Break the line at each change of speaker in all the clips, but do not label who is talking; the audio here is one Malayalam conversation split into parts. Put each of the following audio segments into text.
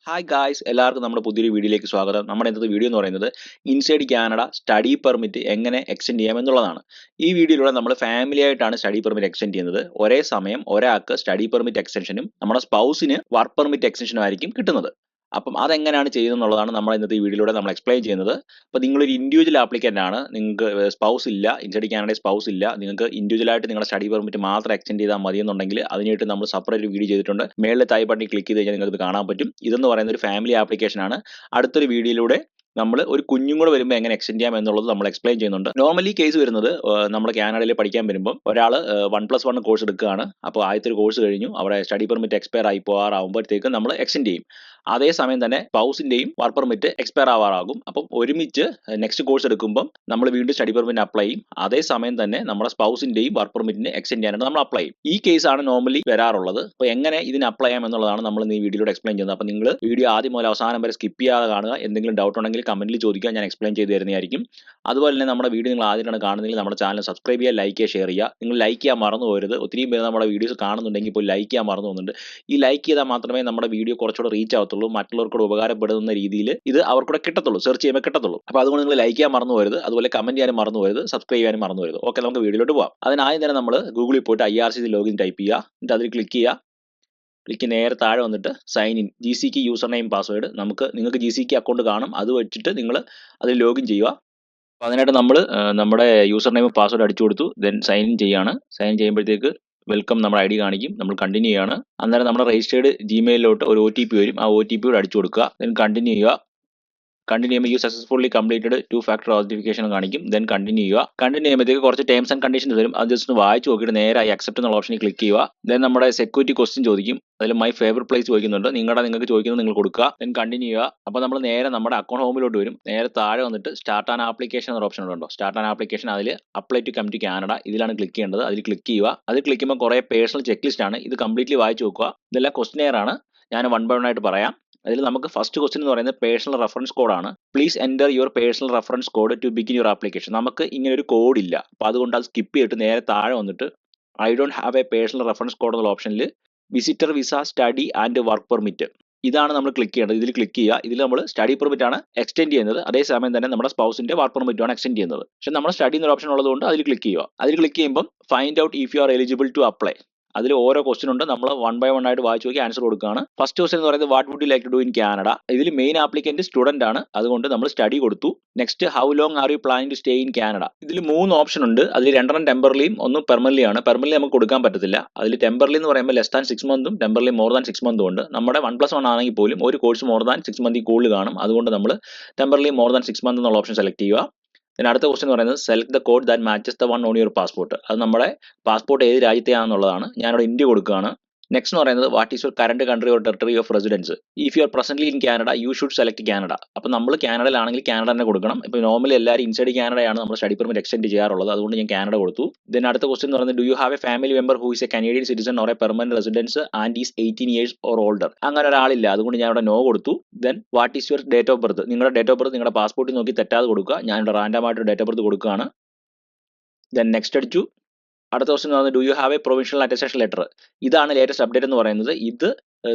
ഹായ് ഗായ്സ്, എല്ലാവർക്കും നമ്മുടെ പുതിയൊരു വീഡിയോയിലേക്ക് സ്വാഗതം. നമ്മുടെ ഇന്നത്തെ വീഡിയോ എന്ന് പറയുന്നത് ഇൻസൈഡ് കാനഡ സ്റ്റഡി പെർമിറ്റ് എങ്ങനെ എക്സ്റ്റെൻഡ് ചെയ്യാം എന്നുള്ളതാണ്. ഈ വീഡിയോയിലൂടെ നമ്മൾ ഫാമിലി ആയിട്ടാണ് സ്റ്റഡി പെർമിറ്റ് എക്സ്റ്റെൻഡ് ചെയ്യുന്നത്. ഒരേ സമയം ഒരാൾക്ക് സ്റ്റഡി പെർമിറ്റ് എക്സ്റ്റൻഷനും നമ്മുടെ സ്പൗസിന് വർക്ക് പെർമിറ്റ് എക്സ്റ്റൻഷനും ആയിരിക്കും കിട്ടുന്നത്. അപ്പം അതെങ്ങനെയാണ് ചെയ്യുന്നത് എന്നുള്ളതാണ് നമ്മൾ ഇന്നത്തെ ഈ വീഡിയോയിലൂടെ നമ്മൾ എക്സ്പ്ലെയിൻ ചെയ്യുന്നത്. അപ്പോൾ നിങ്ങളൊരു ഇൻഡിവിജ്വൽ ആപ്ലിക്കൻ്റ് ആണ്, നിങ്ങൾക്ക് സ്പൗസ് ഇല്ല, ഇൻസൈഡ് കാനഡയിൽ സ്പൗസ് ഇല്ല, നിങ്ങൾക്ക് ഇൻഡിവിജ്വലായിട്ട് നിങ്ങളുടെ സ്റ്റഡി പെർമിറ്റ് മാത്രം എക്സ്റ്റെൻഡ് ചെയ്താൽ മതി എന്നുണ്ടെങ്കിൽ അതിനായിട്ട് നമ്മൾ സെപ്പറേറ്റ് വീഡിയോ ചെയ്തിട്ടുണ്ട്. മേളിൽ താഴെ ബട്ടണിൽ ക്ലിക്ക് ചെയ്ത് കഴിഞ്ഞാൽ നിങ്ങൾക്ക് കാണാൻ പറ്റും. ഇതെന്ന് പറയുന്ന ഒരു ഫാമിലി ആപ്ലിക്കേഷൻ ആണ്. അടുത്തൊരു വീഡിയോയിലൂടെ നമ്മൾ ഒരു കുഞ്ഞും കൂടെ വരുമ്പോൾ എങ്ങനെ എക്സ്റ്റെൻഡ് ചെയ്യാം എന്നുള്ളത് നമ്മൾ എക്സ്പ്ലെയിൻ ചെയ്യുന്നുണ്ട്. നോർമലി കേസ് വരുന്നത് നമ്മൾ കാനഡയിൽ പഠിക്കാൻ വരുമ്പോൾ ഒരാൾ 1+1 കോഴ്സ് എടുക്കുകയാണ്. അപ്പോൾ ആദ്യത്തെ ഒരു കോഴ്സ് കഴിഞ്ഞു, അവിടെ സ്റ്റഡി പെർമിറ്റ് എക്സ്പയർ ആയി പോകാറാകുമ്പോഴത്തേക്ക് നമ്മൾ എക്സ്റ്റെൻഡ് ചെയ്യും. അതേസമയം തന്നെ സ്പൗസിൻ്റെയും വർക്ക് പെർമിറ്റ് എക്സ്പയർ ആവാറാകും. അപ്പം ഒരുമിച്ച് നെക്സ്റ്റ് കോഴ്സ് എടുക്കുമ്പോൾ നമ്മൾ വീണ്ടും സ്റ്റഡി പെർമിറ്റ് അപ്ലൈ ചെയ്യും. അതേസമയം തന്നെ നമ്മുടെ സ്പൗസിൻ്റെയും വർക്ക് പെർമിറ്റിന് എക്സ്റ്റെൻഡ് ചെയ്യാനായിട്ട് നമ്മൾ അപ്ലൈ ചെയ്യും. ഈ കേസാണ് നോർമലി വരാറുള്ളത്. അപ്പോൾ എങ്ങനെ ഇതിന് അപ്ലൈ ചെയ്യാം എന്നുള്ളതാണ് നമ്മൾ ഈ വീഡിയോയിലൂടെ എക്സ്പ്ലെയിൻ ചെയ്യുന്നത്. അപ്പോൾ നിങ്ങൾ വീഡിയോ ആദ്യം മുതൽ അവസാനം വരെ സ്കിപ്പ് ചെയ്യാതെ കാണുക. എന്തെങ്കിലും ഡൗട്ട് ഉണ്ടെങ്കിൽ കമന്റിൽ ചോദിക്കുക, ഞാൻ എക്സ്പ്ലെയിൻ ചെയ്ത് തരുന്നതായിരിക്കും. അതുപോലെ തന്നെ നമ്മുടെ വീഡിയോ നിങ്ങൾ ആദ്യമായിട്ടാണ് കാണുന്നതെങ്കിൽ നമ്മുടെ ചാനൽ സബ്സ്ക്രൈബ് ചെയ്യുക, ലൈക്ക് ചെയ്യുക, ഷെയർ ചെയ്യുക. നിങ്ങൾ ലൈക്ക് ചെയ്യാൻ മറന്നു പോകരുത്. ഒത്തിരി പേര് നമ്മുടെ വീഡിയോസ് കാണുന്നുണ്ടെങ്കിൽ ഇപ്പോൾ ലൈക്ക് ചെയ്യാൻ മറന്നു പോകുന്നുണ്ട്. ഈ ലൈക്ക് ചെയ്താൽ മാത്രമേ നമ്മുടെ വീഡിയോ കുറച്ചുകൂടെ റീച്ച് ആവത്തുള്ളൂ, മറ്റുള്ളവർക്കൂടെ ഉപകാരപ്പെടുന്ന രീതിയിൽ ഇത് അവർക്കൂടെ കിട്ടത്തുള്ളൂ, സെർച്ച് ചെയ്യുമ്പോൾ കിട്ടത്തുള്ളൂ. അപ്പോൾ അതുകൊണ്ട് നിങ്ങൾ ലൈക്ക് ചെയ്യാൻ മറന്നു പോകരുത്, അതുപോലെ കമന്റ് ചെയ്യാനും മറന്നു പോകരുത്, സബ്സ്ക്രൈബ് ചെയ്യാനും മറന്നു പോകരുത്. ഓക്കെ, നമുക്ക് വീഡിയോയിലോട്ട് പോകാം. അതിനാദ്യം തന്നെ നമ്മൾ ഗൂഗിളിൽ പോയിട്ട് IRCC ലോഗിൻ ടൈപ്പ് ചെയ്യുക, എന്നിട്ട് അതിൽ ക്ലിക്ക് ചെയ്യുക. ക്ലിക്ക് നേരെ താഴെ വന്നിട്ട് sign in, GCK user name password, നിങ്ങൾക്ക് GCK അക്കൗണ്ട് കാണും, അത് വെച്ചിട്ട് നിങ്ങൾ അതിൽ ലോഗിൻ ചെയ്യുക. അപ്പോൾ അതിനായിട്ട് നമ്മൾ നമ്മുടെ യൂസർ നെയിം പാസ്വേഡ് അടിച്ചു കൊടുത്തു, ദെൻ സൈൻ ഇൻ ചെയ്യാണ്. സൈൻ ചെയ്യുമ്പോഴത്തേക്ക് വെൽക്കം നമ്മുടെ ID കാണിക്കും, നമ്മൾ കണ്ടിന്യൂ ചെയ്യാണ്. അന്നേരം നമ്മുടെ രജിസ്റ്റേർഡ് ജിമെയിലോട്ട് ഒരു OTP വരും, ആ OTP കൂടെ അടിച്ചു കൊടുക്കുക, ദെൻ കണ്ടിന്യൂ ചെയ്യുക. കണ്ടിന്യൂ ചെയ്യുമ്പോൾ you successfully completed 2 factor authentication കാണിക്കും, ദെൻ കണ്ടിന്യൂ ചെയ്യുക. കണ്ടിന്യൂ ചെയ്യുമ്പോഴത്തേക്ക് കുറച്ച് ടേംസ് ആൻഡ് കണ്ടീഷൻസ് വരും, അത് ജസ്റ്റ് ഒന്ന് വായിച്ച് നോക്കിയിട്ട് നേരെ അക്സെപ്റ്റ് എന്നുള്ള ഓപ്ഷനിൽ ക്ലിക്ക് ചെയ്യുക. ദെൻ നമ്മുടെ സെക്യൂരിറ്റി ക്വസ്റ്റ്യൻ ചോദിക്കും, അതിൽ മൈ ഫേവറേറ്റ് പ്ലേസ് ചോദിക്കുന്നുണ്ട്, നിങ്ങൾക്ക് ചോദിക്കുന്നത് നിങ്ങൾ കൊടുക്കുക, ദെൻ കണ്ടിന്യൂ ചെയ്യുക. അപ്പോൾ നമ്മൾ നേരെ നമ്മുടെ അക്കൗണ്ട് ഹോമിലോട്ട് വരും. നേരെ താഴെ വന്നിട്ട് സ്റ്റാർട്ട് ആൻ ആപ്ലിക്കേഷൻ എന്ന ഓപ്ഷൻ ഉണ്ടോ, സ്റ്റാർട്ട് ആൻ ആപ്ലിക്കേഷൻ, അതിൽ apply to come to Canada, ഇതിലാണ് ക്ലിക്ക് ചെയ്യേണ്ടത്. അതിൽ ക്ലിക്ക് ചെയ്യുക. അതിൽ ക്ലിക്ക് ചെയ്യുമ്പോൾ കുറേ പേഴ്സണൽ ചെക്ക് ലിസ്റ്റ് ആണ്, ഇത് കംപ്ലീറ്റ്ലി വായിച്ച് നോക്കുക. ഇതെല്ലാം ക്വസ്റ്റ്യനെയർ ആണ്, ഞാൻ 1 by 1 ആയിട്ട് പറയാം. അതിൽ നമുക്ക് ഫസ്റ്റ് ക്വസ്റ്റ്യൻ എന്ന് പറയുന്നത് പേഴ്സണൽ റെഫറൻസ് കോഡാണ്. Please enter your personal reference code to begin your application. നമുക്ക് ഇങ്ങനെ ഒരു കോഡ് ഇല്ല, അപ്പോൾ അതുകൊണ്ട് അത് സ്കിപ്പ് ചെയ്തിട്ട് നേരെ താഴെ വന്നിട്ട് I don't have A personal reference code എന്നുള്ള ഓപ്ഷനിൽ visitor visa study and work permit, ഇതാണ് നമ്മൾ ക്ലിക്ക് ചെയ്യേണ്ടത്. ഇതിൽ ക്ലിക്ക് ചെയ്യുക. ഇതിൽ നമ്മൾ സ്റ്റഡി പെർമിറ്റ് ആണ് എക്സ്റ്റെൻഡ് ചെയ്യുന്നത്, അതേസമയം തന്നെ നമ്മുടെ സ്പൗസിന്റെ വർക്ക് പെർമിറ്റ് ആണ് എക്സ്റ്റെൻഡ് ചെയ്യുന്നത്. പക്ഷേ നമ്മുടെ സ്റ്റഡി എന്നൊരു ഓപ്ഷൻ ഉള്ളതുകൊണ്ട് അതിൽ ക്ലിക്ക് ചെയ്യുക. അതിൽ ക്ലിക്ക് ചെയ്യുമ്പോൾ find out if you are eligible to apply, അതിൽ ഓരോ ക്വസ്റ്റ്യൻ ഉണ്ട്, നമ്മൾ 1 by 1 ആയിട്ട് വായിച്ച് നോക്കി ആൻസർ കൊടുക്കുകയാണ്. ഫസ്റ്റ് ക്വസ്റ്റ്യൻ എന്ന് പറയുന്നത് what would you like to do in Canada. ഇതിൽ മെയിൻ ആപ്ലിക്കന്റ് സ്റ്റുഡന്റ് ആണ്, അതുകൊണ്ട് നമ്മൾ സ്റ്റഡി കൊടുത്തു. Next how long are you planning to stay in Canada. ഇതിൽ 3 ഓപ്ഷൻ ഉണ്ട്, അതിൽ 2 ടെമ്പറലിയും 1 പെർമനന്റ് ആണ്. പെർമനന്റ് നമുക്ക് കൊടുക്കാൻ പറ്റത്തില്ല. അതിൽ ടെമ്പറലി എന്ന് പറയുമ്പോൾ ലെസ് ദാൻ 6 മന്തും ടെമ്പറലി മോർ ദാൻ 6 മന്തും ഉണ്ട്. നമ്മുടെ 1+1 ആണെങ്കിൽ പോലും ഒരു കോഴ്സ് മോർ ദാൻ 6 മന്തിൽ കൂടുതൽ കാണും, അതുകൊണ്ട് നമ്മൾ ടെമ്പറലി മോർ ദാൻ 6 മന്ത് എന്നുള്ള ഓപ്ഷൻ സെലക്ട് ചെയ്യുക. പിന്നെ അടുത്ത ക്വസ്റ്റ്യൻ എന്ന് പറയുന്നത് select the code that matches the one on your passport. അത് നമ്മുടെ പാസ്പോർട്ട് ഏത് രാജ്യത്തെയാണെന്നുള്ളതാണ്. ഞാനിവിടെ ഇന്ത്യ കൊടുക്കുകയാണ്. നെക്സ്റ്റ് എന്ന് പറയുന്നത് what is your current country or territory of residence. If you are presently in Canada you should select Canada. അപ്പോൾ നമ്മൾ കാനഡയിലാണെങ്കിൽ കാനഡ തന്നെ കൊടുക്കണം. ഇപ്പോൾ നോർമലി എല്ലാവരും ഇൻസൈഡ് കാനഡയാണ് നമ്മൾ സ്റ്റഡി പെർമിറ്റ് എക്സ്റ്റെൻഡ് ചെയ്യാറുള്ളത്, അതുകൊണ്ട് ഞാൻ കാനഡ കൊടുത്തു. ദെൻ അടുത്ത ക്വസ്റ്റ്യൻ എന്ന് പറയുന്നത് do you have a family member who is a Canadian citizen or a permanent residence and is 18 years or older. അങ്ങനെ ഒരാളില്ല, അതുകൊണ്ട് ഞാൻ ഇവിടെ നോ കൊടുത്തു. Then what is your date of birth. നിങ്ങളുടെ ഡേറ്റ് ഓഫ് ബർത്ത് നിങ്ങളുടെ പാസ്പോർട്ടിൽ നോക്കി തെറ്റാതെ കൊടുക്കുക. ഞാൻ ഇവിടെ റാൻഡമായിട്ട് ഡേറ്റ് ഓഫ് ബർത്ത് കൊടുക്കുകയാണ്. ദെൻ നെക്സ്റ്റ് അടിച്ചു. അടുത്ത ക്വസ്റ്റ്യൻ എന്ന് പറയുന്നത് do you have a provincial attestation letter. ഇതാണ് ലേറ്റസ്റ്റ് അപ്ഡേറ്റ് എന്ന് പറയുന്നത്. ഇത്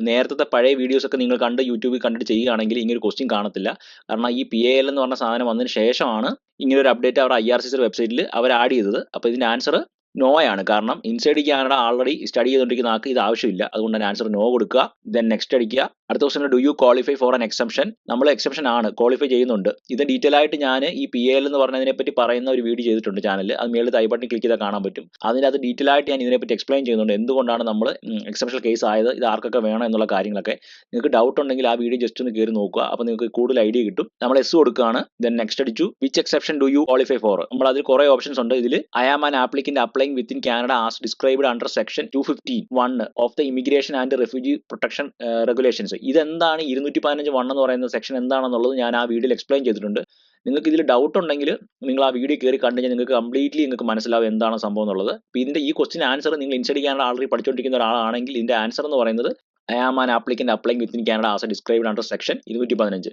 നേരത്തെ പഴയ വീഡിയോസ് ഒക്കെ നിങ്ങൾ യൂട്യൂബിൽ കണ്ടിട്ട് ചെയ്യുകയാണെങ്കിൽ ഇങ്ങനെ ഒരു ക്വസ്റ്റ്യൻ കാണത്തില്ല. കാരണം ഈ PAL എന്ന് പറഞ്ഞ സാധനം വന്നതിന് ശേഷമാണ് ഇങ്ങനെ ഒരു അപ്ഡേറ്റ് അവർ IRCC വെബ്സൈറ്റിൽ അവർ ആഡ് ചെയ്തത്. അപ്പോൾ ഇതിന്റെ ആൻസർ നോ ആണ്. കാരണം ഇൻസൈഡ് കാനഡ ആൾറെഡി സ്റ്റഡി ചെയ്തുകൊണ്ടിരിക്കുന്ന ആൾക്ക് ഇത് ആവശ്യമില്ല, അതുകൊണ്ട് തന്നെ ആൻസർ നോ കൊടുക്കുക. ദെൻ നെക്സ്റ്റ് അടിക്കുക. അടുത്ത question do you qualify for an exemption. നമ്മൾ എക്സംഷൻ ആണ്, ക്വാളിഫൈ ചെയ്യുന്നുണ്ട്. ഇത് ഡീറ്റെയിൽ ആയിട്ട് ഞാൻ ഈ PAL എന്ന് പറഞ്ഞതിനെ പറ്റി പറയുന്ന ഒരു വീഡിയോ ചെയ്തിട്ടുണ്ട് ചാനലിൽ, അത് മേളിൽ ഐ ബട്ടൺ ക്ലിക്ക് ചെയ്താൽ കാണാൻ പറ്റും. അതിനകത്ത് ഡീറ്റെയിൽ ആയിട്ട് ഞാൻ ഇതിനെപ്പറ്റി എക്സ്പ്ലെയിൻ ചെയ്യുന്നുണ്ട്, എന്തുകൊണ്ടാണ് നമ്മൾ എക്സംഷൻ കേസ് ആയത്, ഇത് ആർക്കൊക്കെ വേണം എന്നുള്ള കാര്യങ്ങളൊക്കെ. നിങ്ങൾക്ക് ഡൗട്ട് ഉണ്ടെങ്കിൽ ആ വീഡിയോ ജസ്റ്റ് ഒന്ന് കയറി നോക്കുക, അപ്പോൾ നിങ്ങൾക്ക് കൂടുതൽ ഐഡിയ കിട്ടും. നമ്മൾ എസ് കൊടുക്കുകയാണ്. ദെൻ നെക്സ്റ്റ് അടിച്ചു. Which exception do you qualify for. നമ്മൾ അതിൽ കുറേ ഓപ്ഷൻസ് ഉണ്ട്. ഇതിൽ I am an applicant applying within Canada as described under section 215(1) of the immigration and refugee protection regulations. ഇതെന്താണ് 215(1) എന്ന് പറയുന്ന സെക്ഷൻ എന്താണെന്നുള്ളത് ഞാൻ ആ വീഡിയോയിൽ എക്സ്പ്ലെയിൻ ചെയ്തിട്ടുണ്ട്. നിങ്ങൾക്ക് ഇതിൽ ഡൗട്ട് ഉണ്ടെങ്കിൽ നിങ്ങൾ ആ വീഡിയോ കയറി കണ്ടു കഴിഞ്ഞാൽ നിങ്ങൾക്ക് കംപ്ലീറ്റ്ലി നിങ്ങൾക്ക് മനസ്സിലാവും എന്താണ് സംഭവം എന്നുള്ളത്. അപ്പോൾ ഇതിന്റെ ഈ ക്വസ്റ്റ്യൻ ആൻസർ നിങ്ങൾ ഇൻസൈഡ് കാനഡ ആൾറെഡി പഠിച്ചുകൊണ്ടിരിക്കുന്ന ഒരാളാണെങ്കിൽ ഇതിന്റെ ആൻസർ എന്ന് പറയുന്നത് I am an applicant applying within Canada as described under section 215.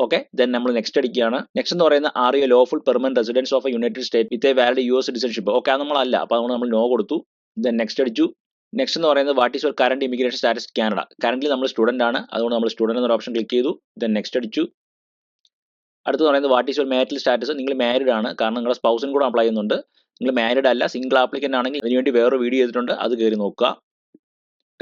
Okay, then നമ്മൾ നെക്സ്റ്റ് അടിക്കുകയാണ്. നെക്സ്റ്റ് എന്ന് പറയുന്നത് are you lawful permanent residence of a United State with a valid US citizenship. Okay, അത് നമ്മളല്ല, അപ്പോൾ നമ്മൾ നോ കൊടുത്തു. ദെൻ നെക്സ്റ്റ് അടിച്ചു. നെക്സ്റ്റ് എന്ന് പറയുന്നത് what is your current immigration status Canada. Current നമ്മൾ സ്റ്റുഡന്റ് ആണ്, അതുകൊണ്ട് നമ്മൾ സ്റ്റുഡന്റ് എന്നൊരു ഓപ്ഷൻ ക്ലിക്ക് ചെയ്തു. ദെൻ നെക്സ്റ്റ് അടിച്ചു. അടുത്ത് പറയുന്നത് what is your marital status. നിങ്ങൾ മാരിഡ് ആണ്, കാരണം നിങ്ങളുടെ സ്പൗസിന് കൂടെ അപ്ലൈ ചെയ്യുന്നുണ്ട്. നിങ്ങൾ മാരിഡ് അല്ല, സിംഗിൾ ആപ്ലിക്കൻ്റ് ആണെങ്കിൽ അതിനുവേണ്ടി വേറൊരു വീഡിയോ ചെയ്തിട്ടുണ്ട്, അത് കയറി നോക്കുക.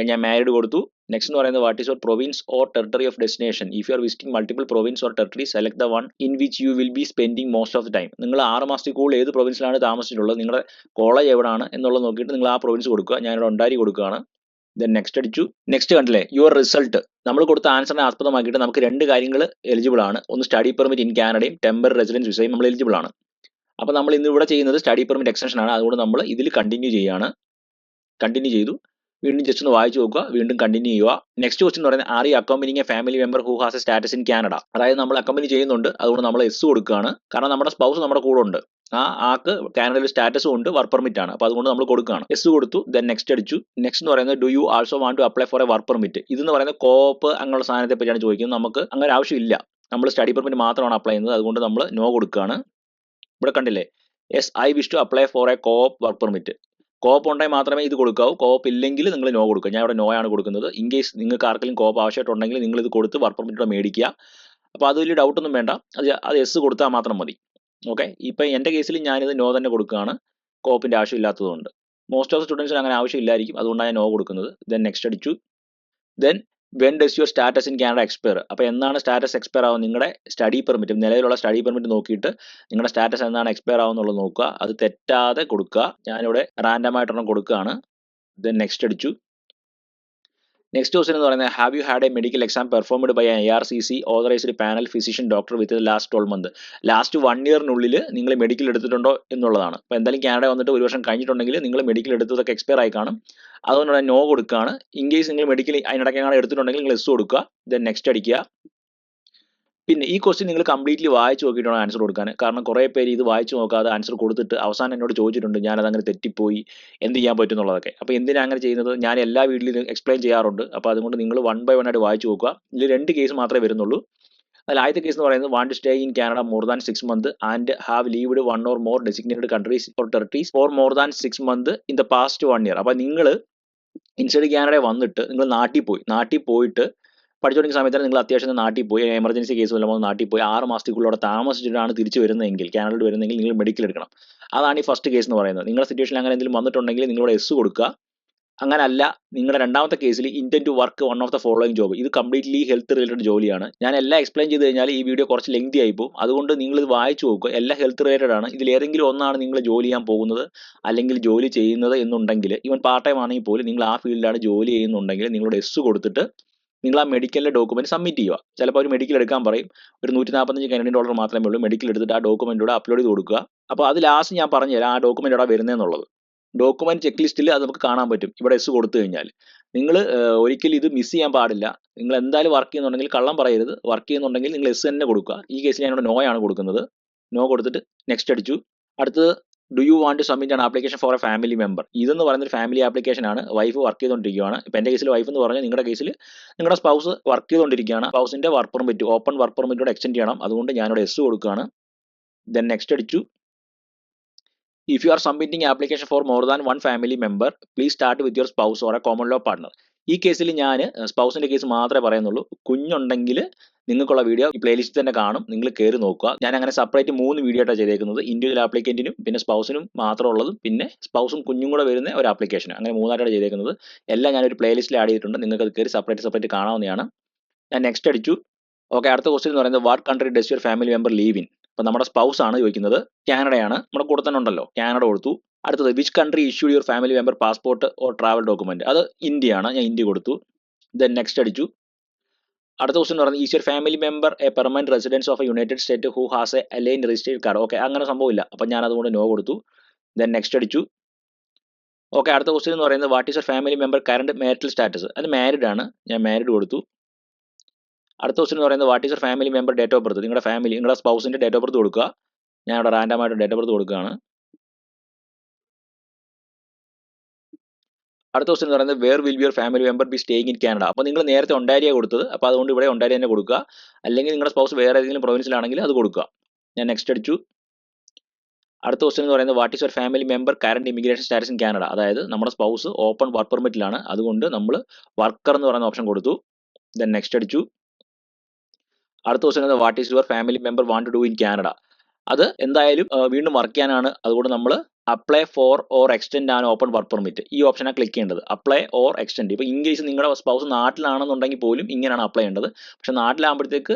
ഞാൻ മാരിഡ് കൊടുത്തു. നെക്സ്റ്റ് എന്ന് പറയുന്നത് what is your province or territory of destination. If you R visiting multiple province or territory select the one in which you will be spending most of the time. നിങ്ങൾ 6 മാസത്തിൽ കൂടുതൽ ഏത് പ്രൊവിൻസിലാണ് താമസിച്ചിട്ടുള്ളത്, നിങ്ങളുടെ കോളേജ് എവിടെയാണ് എന്നുള്ളത് നോക്കിയിട്ട് നിങ്ങൾ ആ പ്രൊവിൻസ് കൊടുക്കുക. ഞാനിവിടെ ഒണ്ടാരി കൊടുക്കുകയാണ്. ദെൻ നെക്സ്റ്റ് അടിച്ചു. നെക്സ്റ്റ് കണ്ടില്ലേ, യുവർ റിസൾട്ട്. നമ്മൾ കൊടുത്ത ആൻസറിനെ ആസ്പദമാക്കിയിട്ട് നമുക്ക് 2 കാര്യങ്ങൾ എലിജിബിൾ ആണ്. ഒന്ന് സ്റ്റഡി പെർമിറ്റ് ഇൻ കാനഡയും ടെമ്പററി റെസിഡൻസ് വിസയും നമ്മൾ എലിജിബിൾ ആണ്. അപ്പോൾ നമ്മൾ ഇന്ന് ഇവിടെ ചെയ്യുന്നത് സ്റ്റഡി പെർമിറ്റ് എക്സ്റ്റൻഷൻ ആണ്, അതുകൊണ്ട് നമ്മൾ ഇതിൽ കണ്ടിന്യൂ ചെയ്യുകയാണ്. കണ്ടിന്യൂ ചെയ്തു. വീണ്ടും ജസ്റ്റ് ഒന്ന് വായിച്ചു നോക്കുക, വീണ്ടും കണ്ടിന്യൂ ചെയ്യുക. നെക്സ്റ്റ് ക്വസ്റ്റൻ എന്ന് പറയുന്നത് are you accompanying a family member who has a status in Canada. അതായത് നമ്മൾ അക്കോമ്പനി ചെയ്യുന്നുണ്ട്, അതുകൊണ്ട് നമ്മൾ എസ് കൊടുക്കുകയാണ്. കാരണം നമ്മുടെ സ്പൗസ് നമ്മുടെ കൂടെ ഉണ്ട്, ആൾക്ക് കാനഡയിൽ സ്റ്റാറ്റസും ഉണ്ട്, വർക്ക് പെർമിറ്റ് ആണ്, അപ്പോൾ അതുകൊണ്ട് നമ്മൾ കൊടുക്കുകയാണ്. എസ് കൊടുത്തു. ദെൻ നെക്സ്റ്റ് അടിച്ചു. നെക്സ്റ്റ് എന്ന് പറയുന്നത് do you also want to apply for a work permit. ഇതെന്ന് പറയുന്നത് കോപ്പ് അങ്ങനെയുള്ള സാധനത്തെ പറ്റിയാണ് ചോദിക്കുന്നത്. നമുക്ക് അങ്ങനെ ആവശ്യമില്ല, നമ്മൾ സ്റ്റഡി പെർമിറ്റ് മാത്രമാണ് അപ്ലൈ ചെയ്യുന്നത്, അതുകൊണ്ട് നമ്മൾ നോ കൊടുക്കുകയാണ്. ഇവിടെ കണ്ടില്ലേ, yes I wish to apply for a coop work permit. Coop ഉണ്ടെങ്കിൽ മാത്രമേ ഇത് കൊടുക്കാവൂ, കോപ്പ് ഇല്ലെങ്കിൽ നിങ്ങൾ നോ കൊടുക്കുക. ഞാൻ ഇവിടെ നോ ആണ് കൊടുക്കുന്നത്. ഇൻ കേസ് നിങ്ങൾക്ക് ആർക്കെങ്കിലും കോപ്പ് ആവശ്യമായിട്ടുണ്ടെങ്കിൽ നിങ്ങൾ ഇത് കൊടുത്ത് വർക്ക് പെർമിറ്റ് മേടിക്കുക. അപ്പോൾ അത് വലിയ ഡൗട്ടൊന്നും വേണ്ട, അത് എസ് കൊടുത്താൽ മാത്രം മതി. ഓക്കെ, ഇപ്പം എൻ്റെ കേസിൽ ഞാനിത് നോ തന്നെ കൊടുക്കുകയാണ്, കോപ്പിൻ്റെ ആവശ്യമില്ലാത്തതുകൊണ്ട്. മോസ്റ്റ് ഓഫ് സ്റ്റുഡൻസിന് അങ്ങനെ ആവശ്യമില്ലായിരിക്കും, അതുകൊണ്ടാണ് ഞാൻ നോ കൊടുക്കുന്നത്. ദെൻ നെക്സ്റ്റ് അടിച്ചു. Then when does your status in Canada expire. അപ്പോൾ എന്നാണ് സ്റ്റാറ്റസ് എക്സ്പയർ ആവുക, നിങ്ങളുടെ സ്റ്റഡി പെർമിറ്റ്, നിലവിലുള്ള സ്റ്റഡി പെർമിറ്റ് നോക്കിയിട്ട് നിങ്ങളുടെ സ്റ്റാറ്റസ് എന്നാണ് എക്സ്പയർ ആവുന്നുള്ളത് നോക്കുക, അത് തെറ്റാതെ കൊടുക്കുക. ഞാനിവിടെ റാൻഡം ആയിട്ടൊരെണ്ണം കൊടുക്കുകയാണ്. ദെൻ നെക്സ്റ്റ് അടിച്ചു. നെക്സ്റ്റ് ക്വസ്റ്റൻ എന്ന് പറയുന്നത് have you had a medical exam performed by ARCC authorised panel physician doctor with last 12 month. Last 1 ഇയറിനുള്ളിൽ നിങ്ങൾ മെഡിക്കൽ എടുത്തിട്ടുണ്ടോ എന്നുള്ളതാണ്. അപ്പോൾ എന്തായാലും കാനഡ വന്നിട്ട് 1 വർഷം കഴിഞ്ഞിട്ടുണ്ടെങ്കിൽ നിങ്ങൾ മെഡിക്കൽ എടുത്തതൊക്കെ എക്സ്പയർ ആയി കാണും, അതുകൊണ്ടാണ് നോ കൊടുക്കുകയാണ്. ഇൻ കേസ് നിങ്ങൾ മെഡിക്കൽ അതിനിടയ്ക്കാണ് എടുത്തിട്ടുണ്ടെങ്കിൽ നിങ്ങൾ എസ് കൊടുക്കുക. ദെൻ നെക്സ്റ്റ് അടിക്കുക. പിന്നെ ഈ ക്വസ്റ്റ്യൻ നിങ്ങൾ കംപ്ലീറ്റ്ലി വായിച്ച് നോക്കിയിട്ടാണ് ആൻസർ കൊടുക്കാൻ. കാരണം കുറേ പേര് ഇത് വായിച്ച് നോക്കാതെ ആൻസർ കൊടുത്തിട്ട് അവസാനം എന്നോട് ചോദിച്ചിട്ടുണ്ട്, ഞാനത് അങ്ങനെ തെറ്റിപ്പോയി, എന്ത് ചെയ്യാൻ പറ്റും എന്നുള്ളതൊക്കെ. അപ്പോൾ എന്തിനാണ് അങ്ങനെ ചെയ്യുന്നത്, ഞാൻ എല്ലാ വീഡിയോയിലും എക്സ്പ്ലെയിൻ ചെയ്യാറുണ്ട്. അപ്പോൾ അതുകൊണ്ട് നിങ്ങൾ 1 by 1 ആയിട്ട് വായിച്ച് നോക്കുക. ഇതിൽ 2 കേസ് മാത്രമേ വരുന്നുള്ളൂ. അതിൽ ആദ്യത്തെ കേസ് എന്ന് പറയുന്നത് want to stay in Canada more than 6 month and have lived 1 or more designated countries or territories for more than 6 month in the past 1 year. അപ്പോൾ നിങ്ങൾ ഇൻസൈഡ് കാനഡ വന്നിട്ട് നിങ്ങൾ നാട്ടിൽ പോയിട്ട് പഠിച്ചുകൊണ്ടിരിക്കുന്ന സമയത്ത് നിങ്ങൾ അത്യാവശ്യം നാട്ടിൽ പോയി, എമർജൻസി കേസ് വല്ലതും നാട്ടിൽ പോയി 6 മാസത്തേക്കുള്ള അവിടെ താമസിച്ചിട്ടാണ് തിരിച്ച് വരുന്നതെങ്കിൽ, കാനഡയിൽ വരുന്നതെങ്കിൽ നിങ്ങൾ മെഡിക്കൽ എടുക്കണം. അതാണ് ഈ ഫസ്റ്റ് കേസ് എന്ന് പറയുന്നത്. നിങ്ങളുടെ സിറ്റുവേഷനിൽ അങ്ങനെ എന്തെങ്കിലും വന്നിട്ടുണ്ടെങ്കിൽ നിങ്ങളുടെ എസ് കൊടുക്കുക. അങ്ങനല്ല, നിങ്ങളുടെ രണ്ടാമത്തെ കേസിൽ intent to work one of the following job, ഇത് കംപ്ലീറ്റ്ലി ഹെൽത്ത് റിലേറ്റഡ് ജോലിയാണ്. ഞാൻ എല്ലാം എക്സ്പ്ലെയിൻ ചെയ്ത് കഴിഞ്ഞാൽ ഈ വീഡിയോ കുറച്ച് ലെങ്തി ആയി പോകും, അതുകൊണ്ട് നിങ്ങൾ ഇത് വായിച്ചു നോക്കുക. എല്ലാം ഹെൽത്ത് റിലേറ്റഡ് ആണ്. ഇതിലേതെങ്കിലും ഒന്നാണ് നിങ്ങൾ ജോലി ചെയ്യാൻ പോകുന്നത് അല്ലെങ്കിൽ ജോലി ചെയ്യുന്നത് എന്നുണ്ടെങ്കിൽ, ഈവൻ പാർട്ട് ടൈം ആണെങ്കിൽ പോലും നിങ്ങൾ ആ ഫീൽഡിലാണ് ജോലി ചെയ്യുന്നുണ്ടെങ്കിൽ നിങ്ങളുടെ എസ് കൊടുത്തിട്ട് നിങ്ങൾ ആ മെഡിക്കലിൻ്റെ ഡോക്യുമെൻറ്റ് സബ്മിറ്റ് ചെയ്യുക. ചിലപ്പോൾ ഒരു മെഡിക്കൽ എടുക്കാൻ പറയും, ഒരു $145 മാത്രമേ ഉള്ളൂ. മെഡിക്കൽ എടുത്തിട്ട് ആ ഡോക്യുമെൻറ്റൂടെ അപ്ലോഡ് ചെയ്ത് കൊടുക്കുക. അപ്പോൾ അത് ലാസ്റ്റ് ഞാൻ പറഞ്ഞുതരാം ആ ഡോക്യുമെൻ്റ് എവിടെ വരുന്നതെന്നുള്ളത്. ഡോക്യുമെൻറ്റ് ചെക്ക് ലിസ്റ്റിൽ അത് നമുക്ക് കാണാൻ പറ്റും. ഇവിടെ എസ് കൊടുത്തു കഴിഞ്ഞാൽ നിങ്ങൾ ഒരിക്കലും ഇത് മിസ് ചെയ്യാൻ പാടില്ല. നിങ്ങൾ എന്തായാലും വർക്ക് ചെയ്യുന്നുണ്ടെങ്കിൽ കള്ളം പറയരുത്. വർക്ക് ചെയ്യുന്നുണ്ടെങ്കിൽ നിങ്ങൾ എസ് തന്നെ കൊടുക്കുക. ഈ കേസിൽ ഞാനിവിടെ നോ ആണ് കൊടുക്കുന്നത്. നോ കൊടുത്തിട്ട് നെക്സ്റ്റ് അടിച്ചു. അടുത്തത് do you want to submit an application for a family member. ഇതെന്ന് പറയുന്നൊരു ഫാമിലി ആപ്ലിക്കേഷൻ ആണ്. വൈഫ് വർക്ക് ചെയ്തുകൊണ്ടിരിക്കുകയാണ്. ഇപ്പം എൻ്റെ കേസിൽ വൈഫ് എന്ന് പറഞ്ഞാൽ നിങ്ങളുടെ കേസിൽ നിങ്ങളുടെ സ്പൗസ് വർക്ക് ചെയ്തുകൊണ്ടിരിക്കുകയാണ്. സ്പൗസിൻ്റെ വർക്ക് പെർമിറ്റ്, ഓപ്പൺ വർക്ക് പെർമിറ്റോടെ എക്സ്റ്റെൻഡ് ചെയ്യണം. അതുകൊണ്ട് ഞാനിവിടെ എസ് കൊടുക്കുകയാണ്. ദെൻ നെക്സ്റ്റ് അടിച്ചു. If you are submitting application for more than 1 family member please start with your spouse or a common law partner. ഈ കേസിൽ ഞാൻ സ്പൗസിൻ്റെ കേസ് മാത്രമേ പറയുന്നുള്ളൂ. കുഞ്ഞുണ്ടെങ്കിൽ നിങ്ങൾക്കുള്ള വീഡിയോ ഈ പ്ലേലിസ്റ്റ് തന്നെ കാണും, നിങ്ങൾ കയറി നോക്കുക. ഞാൻ അങ്ങനെ സെപ്പറേറ്റ് 3 വീഡിയോ ആയിട്ടാണ് ചെയ്തേക്കുന്നത്. ഇൻഡിവിജ്വൽ ആപ്ലിക്കൻറ്റിനും പിന്നെ സ്പൗസിനും മാത്രമുള്ളതും പിന്നെ സ്പൗസും കുഞ്ഞും കൂടെ വരുന്ന ഒരു ആപ്ലിക്കേഷൻ, അങ്ങനെ 3 ആയിട്ടാണ് ചെയ്തേക്കുന്നത്. എല്ലാം ഞാനൊരു പ്ലേലിസ്റ്റിൽ ആഡ് ചെയ്തിട്ടുണ്ട്, നിങ്ങൾക്ക് അത് കയറി സെപ്പറേറ്റ് കാണാവുന്നതാണ്. ഞാൻ നെക്സ്റ്റ് അടിച്ചു. ഓക്കെ, അടുത്ത ക്വസ്റ്റ്യൻ എന്ന് പറയുന്നത് what country does your family member leave in. അപ്പോൾ നമ്മുടെ സ്പൗസ് ആണ് ചോദിക്കുന്നത്. കാനഡയാണ്, നമ്മുടെ കൂടെ തന്നെ ഉണ്ടല്ലോ, കാനഡ കൊടുത്തു. അടുത്തത് which country issued your family member passport or travel document. അത് ഇന്ത്യയാണ്, ഞാൻ ഇന്ത്യ കൊടുത്തു. ദെൻ നെക്സ്റ്റ് അടിച്ചു. അടുത്ത ക്വസ്റ്റ്യൻ എന്ന് പറയുന്നത് is your family member a permanent residence of a United State who has a alien registered card. Okay, അങ്ങനെ സംഭവമില്ല, അപ്പം ഞാൻ അതുകൊണ്ട് നോ കൊടുത്തു. ദെൻ നെക്സ്റ്റ് അടിച്ചു. ഓക്കെ, അടുത്ത ക്വസ്റ്റ്യൻ എന്ന് പറയുന്നത് what is your family member current marital status. അത് മാരിഡ് ആണ്, ഞാൻ മാരിഡ് കൊടുത്തു. അടുത്ത ക്വസ്റ്റ്യൻ എന്ന് പറയുന്നത് what is your family member date of birth. നിങ്ങളുടെ സ്പൗസിൻ്റെ ഡേറ്റ് ഓഫ് ബർത്ത് കൊടുക്കുക. ഞാൻ ഇവിടെ റാൻഡമായിട്ട് ഡേറ്റ് ഓഫ് ബർത്ത് കൊടുക്കുകയാണ്. അടുത്ത ക്വസ്റ്റ്യൻ എന്ന് പറയുന്നത് where will your family member be staying in Canada. അപ്പോൾ നിങ്ങൾ നേരത്തെ ഒണ്ടാരിയ കൊടുത്തത്, അപ്പോൾ അതുകൊണ്ട് ഇവിടെ ഒണ്ടാരിയ തന്നെ കൊടുക്കുക. അല്ലെങ്കിൽ നിങ്ങളുടെ സ്പൗസ് വേറെ ഏതെങ്കിലും പ്രൊവിൻസിലാണെങ്കിൽ അത് കൊടുക്കുക. ഞാൻ നെക്സ്റ്റ് അടിച്ചു. അടുത്ത ക്വസ്റ്റ്യൻ എന്ന് പറയുന്നത് what is your family member current immigration status in Canada. അതായത് നമ്മുടെ സ്പൗസ് ഓപ്പൺ വർക്ക് പെർമിറ്റിലാണ്, അതുകൊണ്ട് നമ്മൾ വർക്കർ എന്ന് പറയുന്ന ഓപ്ഷൻ കൊടുത്തു. ദെൻ നെക്സ്റ്റ് അടിച്ചു. അടുത്ത question what is your family member want to do in Canada. അത് എന്തായാലും വീണ്ടും വർക്ക് ചെയ്യാനാണ്, അതുകൊണ്ട് നമ്മൾ apply for or extend an open work permit ഈ ഓപ്ഷനാണ് ക്ലിക്ക് ചെയ്യേണ്ടത്. Apply or extend. ഇപ്പോൾ ഇൻ കേസ് നിങ്ങളുടെ സ്പൗസ് നാട്ടിലാണെന്നുണ്ടെങ്കിൽ പോലും ഇങ്ങനെയാണ് അപ്ലൈ ചെയ്യേണ്ടത്. പക്ഷേ നാട്ടിലാകുമ്പോഴത്തേക്ക്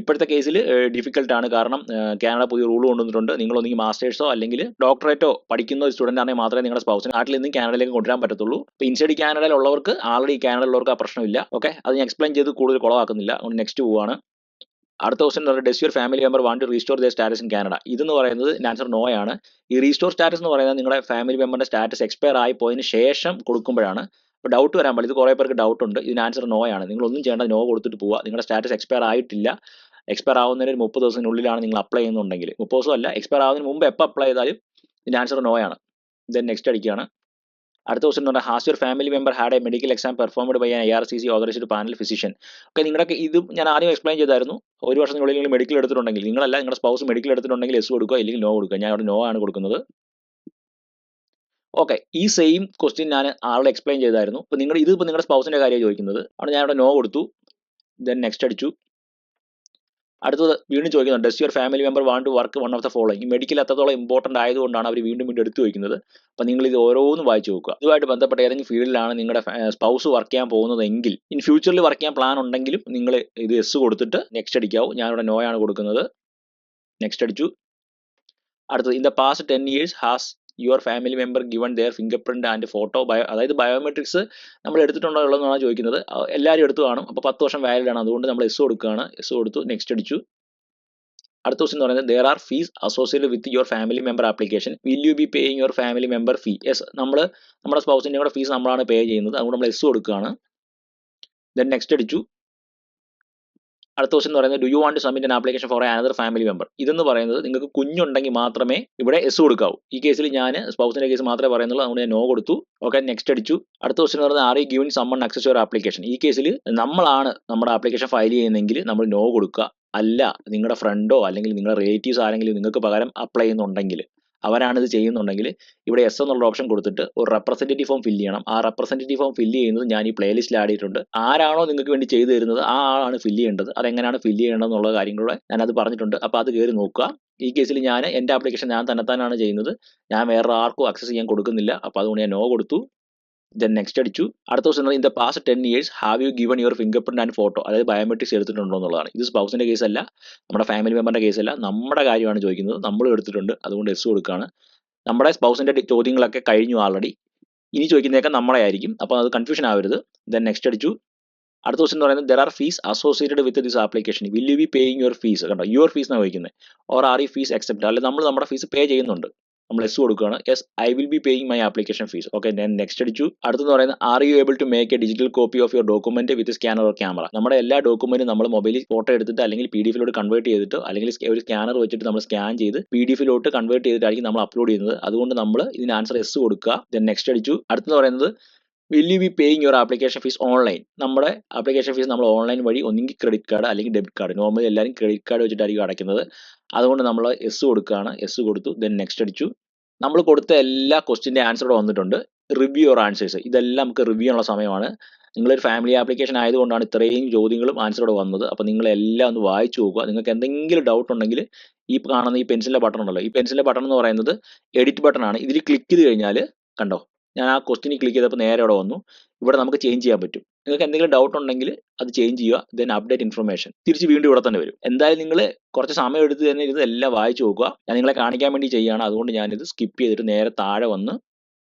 ഇപ്പോഴത്തെ കേസിൽ ഡിഫിക്കൽട്ടാണ്, കാരണം കാനഡ പുതിയ റൂൾ കൊണ്ടുവന്നിട്ടുണ്ട്. നിങ്ങളൊന്നെങ്കിൽ മാസ്റ്റേഴ്സോ അല്ലെങ്കിൽ ഡോക്ടറേറ്റോ പഠിക്കുന്ന ഒരു സ്റ്റുഡൻ്റ് ആണെങ്കിൽ മാത്രമേ നിങ്ങളുടെ സ്പൗസിനെ നാട്ടിൽ നിന്ന് കാനഡയിലേക്ക് കൊണ്ടുവരാൻ പറ്റത്തുള്ളൂ. ഇപ്പോൾ ഇൻസൈഡ് കാനഡയിലുള്ളവർക്ക് ആൾറെഡി കാനഡയിലുള്ളവർക്ക് ആ പ്രശ്നമില്ല. ഓക്കെ, അത് ഞാൻ എക്സ്പ്ലെയിൻ ചെയ്ത് കൂടുതൽ കുളവാക്കുന്നില്ല. അതുകൊണ്ട് നെക്സ്റ്റ് പോവാണ്. അടുത്ത ക്വസ്റ്റൻ എന്ന് പറയുന്നത് does your family member want to restore their status in Canada. ഇതെന്ന് പറയുന്നത് ആൻസർ നോ ആണ്. ഈ റീസ്റ്റോർ സ്റ്റാറ്റസ് എന്ന് പറയുന്നത് നിങ്ങളുടെ ഫാമിലി മെമ്പറിന്റെ സ്റ്റാറ്റസ് എക്സ്പയർ ആയി പോയതിന് ശേഷം കൊടുക്കുമ്പോഴാണ്. അപ്പോൾ ഡൗട്ട് വരാൻ പാടില്ല, ഇത് കുറേ പേർക്ക് ഡൗട്ട് ഉണ്ട്. ഇതിന് ആൻസർ നോ ആണ്. നിങ്ങളൊന്നും ചെയ്യേണ്ട, നോ കൊടുത്തിട്ട് പോവുക. നിങ്ങളുടെ സ്റ്റാറ്റസ് എക്സ്പയർ ആയിട്ടില്ല, എക്സ്പയർ ആവുന്നതിന് 30 ദിവസത്തിനുള്ളിലാണ് നിങ്ങൾ അപ്ലൈ ചെയ്യുന്നുണ്ടെങ്കിൽ, 30 ദിവസം അല്ല, എക്സ്പയർ ആവുന്നതിന് മുമ്പ് എപ്പോൾ അപ്ലൈ ചെയ്താലും ഇതിന് ആൻസർ നോ ആണ്. ദെൻ നെക്സ്റ്റ് അടിക്കുകയാണ്. അടുത്ത ക്വസ്റ്റൻ എന്ന് പറഞ്ഞാൽ has your family member had a medical exam performed by IRCC authorised panel physician. Okay, നിങ്ങളുടെ ഇത് ഞാൻ ആദ്യം എക്സ്പ്ലെയിൻ ചെയ്തായിരുന്നു. ഒരു വർഷത്തിനുള്ളിൽ നിങ്ങൾ മെഡിക്കൽ എടുത്തിട്ടുണ്ടെങ്കിൽ, നിങ്ങളല്ല നിങ്ങളുടെ സ്പൗസ് മെഡിക്കൽ എടുത്തിട്ടുണ്ടെങ്കിൽ എസ് കൊടുക്കുക, അല്ലെങ്കിൽ നോ കൊടുക്കുക. ഞാൻ അവിടെ നോ ആണ് കൊടുക്കുന്നത്. ഓക്കെ, ഈ സെയിം ക്വസ്റ്റ്യൻ ഞാൻ ആളെ എക്സ്പ്ലെയിൻ ചെയ്തായിരുന്നു. ഇപ്പോൾ ഇതിപ്പോൾ നിങ്ങളുടെ സ്പൗസിൻ്റെ കാര്യമാണ് ചോദിക്കുന്നത്, അവിടെ ഞാൻ അവിടെ നോ കൊടുത്തു. ദെൻ നെക്സ്റ്റ് അടിച്ചു. അടുത്തത് വീണ്ടും ചോദിക്കുന്നുണ്ട് does your family member want to work one of the following. Medical അത്രത്തോളം ഇമ്പോർട്ടൻ്റ് ആയതുകൊണ്ടാണ് അവർ വീണ്ടും വീണ്ടും എടുത്തു വയ്ക്കുന്നത്. അപ്പോൾ നിങ്ങൾ ഇത് ഓരോന്നും വായിച്ചു നോക്കുക. ഇതുമായിട്ട് ബന്ധപ്പെട്ട ഏതെങ്കിലും ഫീൽഡിലാണ് നിങ്ങളുടെ സ്പൗസ് വർക്ക് ചെയ്യാൻ പോകുന്നതെങ്കിൽ, ഇൻ ഫ്യൂച്ചറിൽ വർക്ക് ചെയ്യാൻ പ്ലാൻ ഉണ്ടെങ്കിലും നിങ്ങൾ ഇത് എസ് കൊടുത്തിട്ട് നെക്സ്റ്റ് അടിക്കാവും. ഞാനിവിടെ നോ ആണ് കൊടുക്കുന്നത്. നെക്സ്റ്റ് അടിച്ചു. അടുത്തത് in the past 10 years has your family member given their finger print and photo അതായത് ബയോമെട്രിക്സ് നമ്മൾ എടുത്തിട്ടുണ്ടോ ഉള്ളതെന്നാണ് ചോദിക്കുന്നത്. എല്ലാവരും എടുത്തു കാണും. അപ്പോൾ 10 വർഷം വാലിഡ് ആണ്, അതുകൊണ്ട് നമ്മൾ എസ് കൊടുക്കുകയാണ്. എസ് കൊടുത്തു. നെക്സ്റ്റ് അടിച്ചു. അടുത്ത ക്വസ്റ്റൻ എന്ന് പറയുന്നത് there are fees associated with your family member application will you be paying your family member fee. Yes, നമ്മുടെ സ്പൗസിൻ്റെ കൂടെ ഫീസ് നമ്മളാണ് പേ ചെയ്യുന്നത്, അതുകൊണ്ട് നമ്മൾ എസ് കൊടുക്കുകയാണ്. ദെൻ നെക്സ്റ്റ് അടിച്ചു. അടുത്ത ക്വസ്റ്റൻ എന്ന് പറയുന്നത് do you want to submit an application for another family member. ഇതെന്ന് പറയുന്നത് നിങ്ങൾക്ക് കുഞ്ഞുണ്ടെങ്കിൽ മാത്രമേ ഇവിടെ എസ് കൊടുക്കാവൂ. ഈ കേസിൽ ഞാൻ സ്പൗസിന്റെ കേസ് മാത്രമേ പറയുന്നുള്ളൂ, അതുകൊണ്ട് ഞാൻ നോ കൊടുത്തു. ഓക്കെ, നെക്സ്റ്റ് അടിച്ചു. അടുത്ത ക്വസ്റ്റൻ എന്ന് പറയുന്നത് are you giving someone access your application. ഈ കേസിൽ നമ്മളാണ് നമ്മുടെ ആപ്ലിക്കേഷൻ ഫയൽ ചെയ്യുന്നതെങ്കിൽ നമ്മൾ നോ കൊടുക്കുക. അല്ല, നിങ്ങളുടെ ഫ്രണ്ടോ അല്ലെങ്കിൽ നിങ്ങളുടെ റിലേറ്റീവ്സ് ആരെങ്കിലും നിങ്ങൾക്ക് പകരം അപ്ലൈ ചെയ്യുന്നുണ്ടെങ്കിൽ, അവരാണിത് ചെയ്യുന്നുണ്ടെങ്കിൽ ഇവിടെ എസ് എന്നുള്ള ഓപ്ഷൻ കൊടുത്തിട്ട് ഒരു റെപ്രസെൻറ്റേറ്റീവ് ഫോം ഫില്ല് ചെയ്യണം. ആ റെപ്രസെൻറ്റേറ്റീവ് ഫോം ഫില്ല് ചെയ്യുന്നത് ഞാൻ ഈ പ്ലേലിസ്റ്റിൽ ആഡ് ചെയ്തിട്ടുണ്ട്. ആരാണോ നിങ്ങൾക്ക് വേണ്ടി ചെയ്തു തരുന്നത് ആ ആളാണ് ഫില്ല് ചെയ്യേണ്ടത്. അതെങ്ങനെയാണ് ഫില്ല് ചെയ്യേണ്ടതെന്നുള്ള കാര്യങ്ങളൂടെ ഞാനത് പറഞ്ഞിട്ടുണ്ട്. അപ്പോൾ അത് കയറി നോക്കുക. ഈ കേസിൽ ഞാൻ എൻ്റെ ആപ്ലിക്കേഷൻ ഞാൻ തന്നെത്താനാണ് ചെയ്യുന്നത്, ഞാൻ വേറെ ആർക്കും ആക്സസ് ചെയ്യാൻ കൊടുക്കുന്നില്ല. അപ്പോൾ അതുകൊണ്ട് ഞാൻ നോ കൊടുത്തു. ദെൻ നെക്സ്റ്റ് അടിച്ചു. അടുത്ത ദിവസം in the past 10 years have you given your finger print and photo, അതായത് ബയോമെട്രിക്സ് എടുത്തിട്ടുണ്ടോ എന്നുള്ളതാണ്. ഇത് സ്പൗസിന്റെ കേസല്ല, നമ്മുടെ ഫാമിലി മെമ്പറിന്റെ കേസല്ല, നമ്മുടെ കാര്യമാണ് ചോദിക്കുന്നത്. നമ്മൾ എടുത്തിട്ടുണ്ട്, അതുകൊണ്ട് എസ് കൊടുക്കുകയാണ്. നമ്മുടെ സ്പൗസിന്റെ ചോദ്യങ്ങളൊക്കെ കഴിഞ്ഞു ആൾറെഡി. ഇനി ചോദിക്കുന്നതൊക്കെ നമ്മളെ ആയിരിക്കും, അപ്പോൾ അത് കൺഫ്യൂഷൻ ആവരുത്. ദെൻ നെക്സ്റ്റ് അടിച്ചു. അടുത്ത ക്വസ്റ്റൻ എന്ന് പറയുന്നത് there are fees associated with this application will you be paying your fees. കണ്ടോ, യുവർ ഫീസ് എന്നാണ് ചോദിക്കുന്നത്. Or are you fees accept, അല്ലെങ്കിൽ നമ്മൾ നമ്മുടെ ഫീസ് പേ ചെയ്യുന്നുണ്ട്, നമ്മൾ എസ് കൊടുക്കുകയാണ്. Yes, I will be paying my application fees. Okay, ഞാൻ നെക്സ്റ്റ് അടിച്ചു. അടുത്തെന്ന് പറയുന്നത് are you able to make a digital copy of your document with scanner or camera. നമ്മുടെ എല്ലാ ഡോക്യുമെന്റും നമ്മൾ മൊബൈലിൽ ഫോട്ടോ എടുത്തിട്ട് അല്ലെങ്കിൽ PDF കൺവേർട്ട് ചെയ്തിട്ട് അല്ലെങ്കിൽ ഒരു സ്കാനർ വെച്ചിട്ട് നമ്മൾ സ്കാൻ ചെയ്ത് PDF കൺവേർട്ട് ചെയ്തിട്ടായിരിക്കും നമ്മൾ അപ്ലോഡ് ചെയ്യുന്നത്. അതുകൊണ്ട് നമ്മൾ ഇതിന് ആൻസർ എസ് കൊടുക്കുക. ദെൻ നെക്സ്റ്റ് അടിച്ചു. അടുത്തെന്ന് പറയുന്നത് will you be paying your application fees online. നമ്മുടെ ആപ്ലിക്കേഷൻ ഫീസ് നമ്മൾ ഓൺലൈൻ വഴി ഒന്നെങ്കിൽ ക്രെഡിറ്റ് കാർഡ് അല്ലെങ്കിൽ ഡെബിറ്റ് കാർഡ്, നോർമലി എല്ലാവരും ക്രെഡിറ്റ് കാർഡ് വെച്ചിട്ടായിരിക്കും അടയ്ക്കുന്നത്. അതുകൊണ്ട് നമ്മൾ എസ് കൊടുക്കുകയാണ്. എസ് കൊടുത്തു. ദെൻ നെക്സ്റ്റ് അടിച്ചു. നമ്മൾ കൊടുത്ത എല്ലാ ക്വസ്റ്റിൻ്റെ ആൻസർ ഇവിടെ വന്നിട്ടുണ്ട്. റിവ്യൂ യുവർ ആൻസേഴ്സ്, ഇതെല്ലാം നമുക്ക് റിവ്യൂ ഉള്ള സമയമാണ്. നിങ്ങളൊരു ഫാമിലി ആപ്ലിക്കേഷൻ ആയതുകൊണ്ടാണ് ഇത്രയും ചോദ്യങ്ങളും ആൻസറോടെ വന്നത്. അപ്പോൾ നിങ്ങളെല്ലാം ഒന്ന് വായിച്ചു നോക്കുക. നിങ്ങൾക്ക് എന്തെങ്കിലും ഡൗട്ട് ഉണ്ടെങ്കിൽ ഈ കാണുന്ന ഈ പെൻസിലിൻ്റെ ബട്ടൺ ഉണ്ടല്ലോ, ഈ പെൻസിലിൻ്റെ ബട്ടൺ എന്ന് പറയുന്നത് എഡിറ്റ് ബട്ടൺ ആണ്. ഇതിൽ ക്ലിക്ക് ചെയ്ത് കഴിഞ്ഞാൽ കണ്ടോ, ഞാൻ ആ ക്വസ്റ്റിനിൽ ക്ലിക്ക് ചെയ്തപ്പോൾ നേരെ അവിടെ വന്നു. ഇവിടെ നമുക്ക് ചേഞ്ച് ചെയ്യാൻ പറ്റും. നിങ്ങൾക്ക് എന്തെങ്കിലും ഡൗട്ട് ഉണ്ടെങ്കിൽ അത് ചേഞ്ച് ചെയ്യുക. ദെൻ അപ്ഡേറ്റ് ഇൻഫർമേഷൻ, തിരിച്ച് വീണ്ടും ഇവിടെ തന്നെ വരും. എന്തായാലും നിങ്ങൾ കുറച്ച് സമയം എടുത്ത് തന്നെ ഇത് എല്ലാം വായിച്ചു നോക്കുക. ഞാൻ നിങ്ങളെ കാണിക്കാൻ വേണ്ടി ചെയ്യുകയാണ്, അതുകൊണ്ട് ഞാനിത് സ്കിപ്പ് ചെയ്തിട്ട് നേരെ താഴെ വന്ന്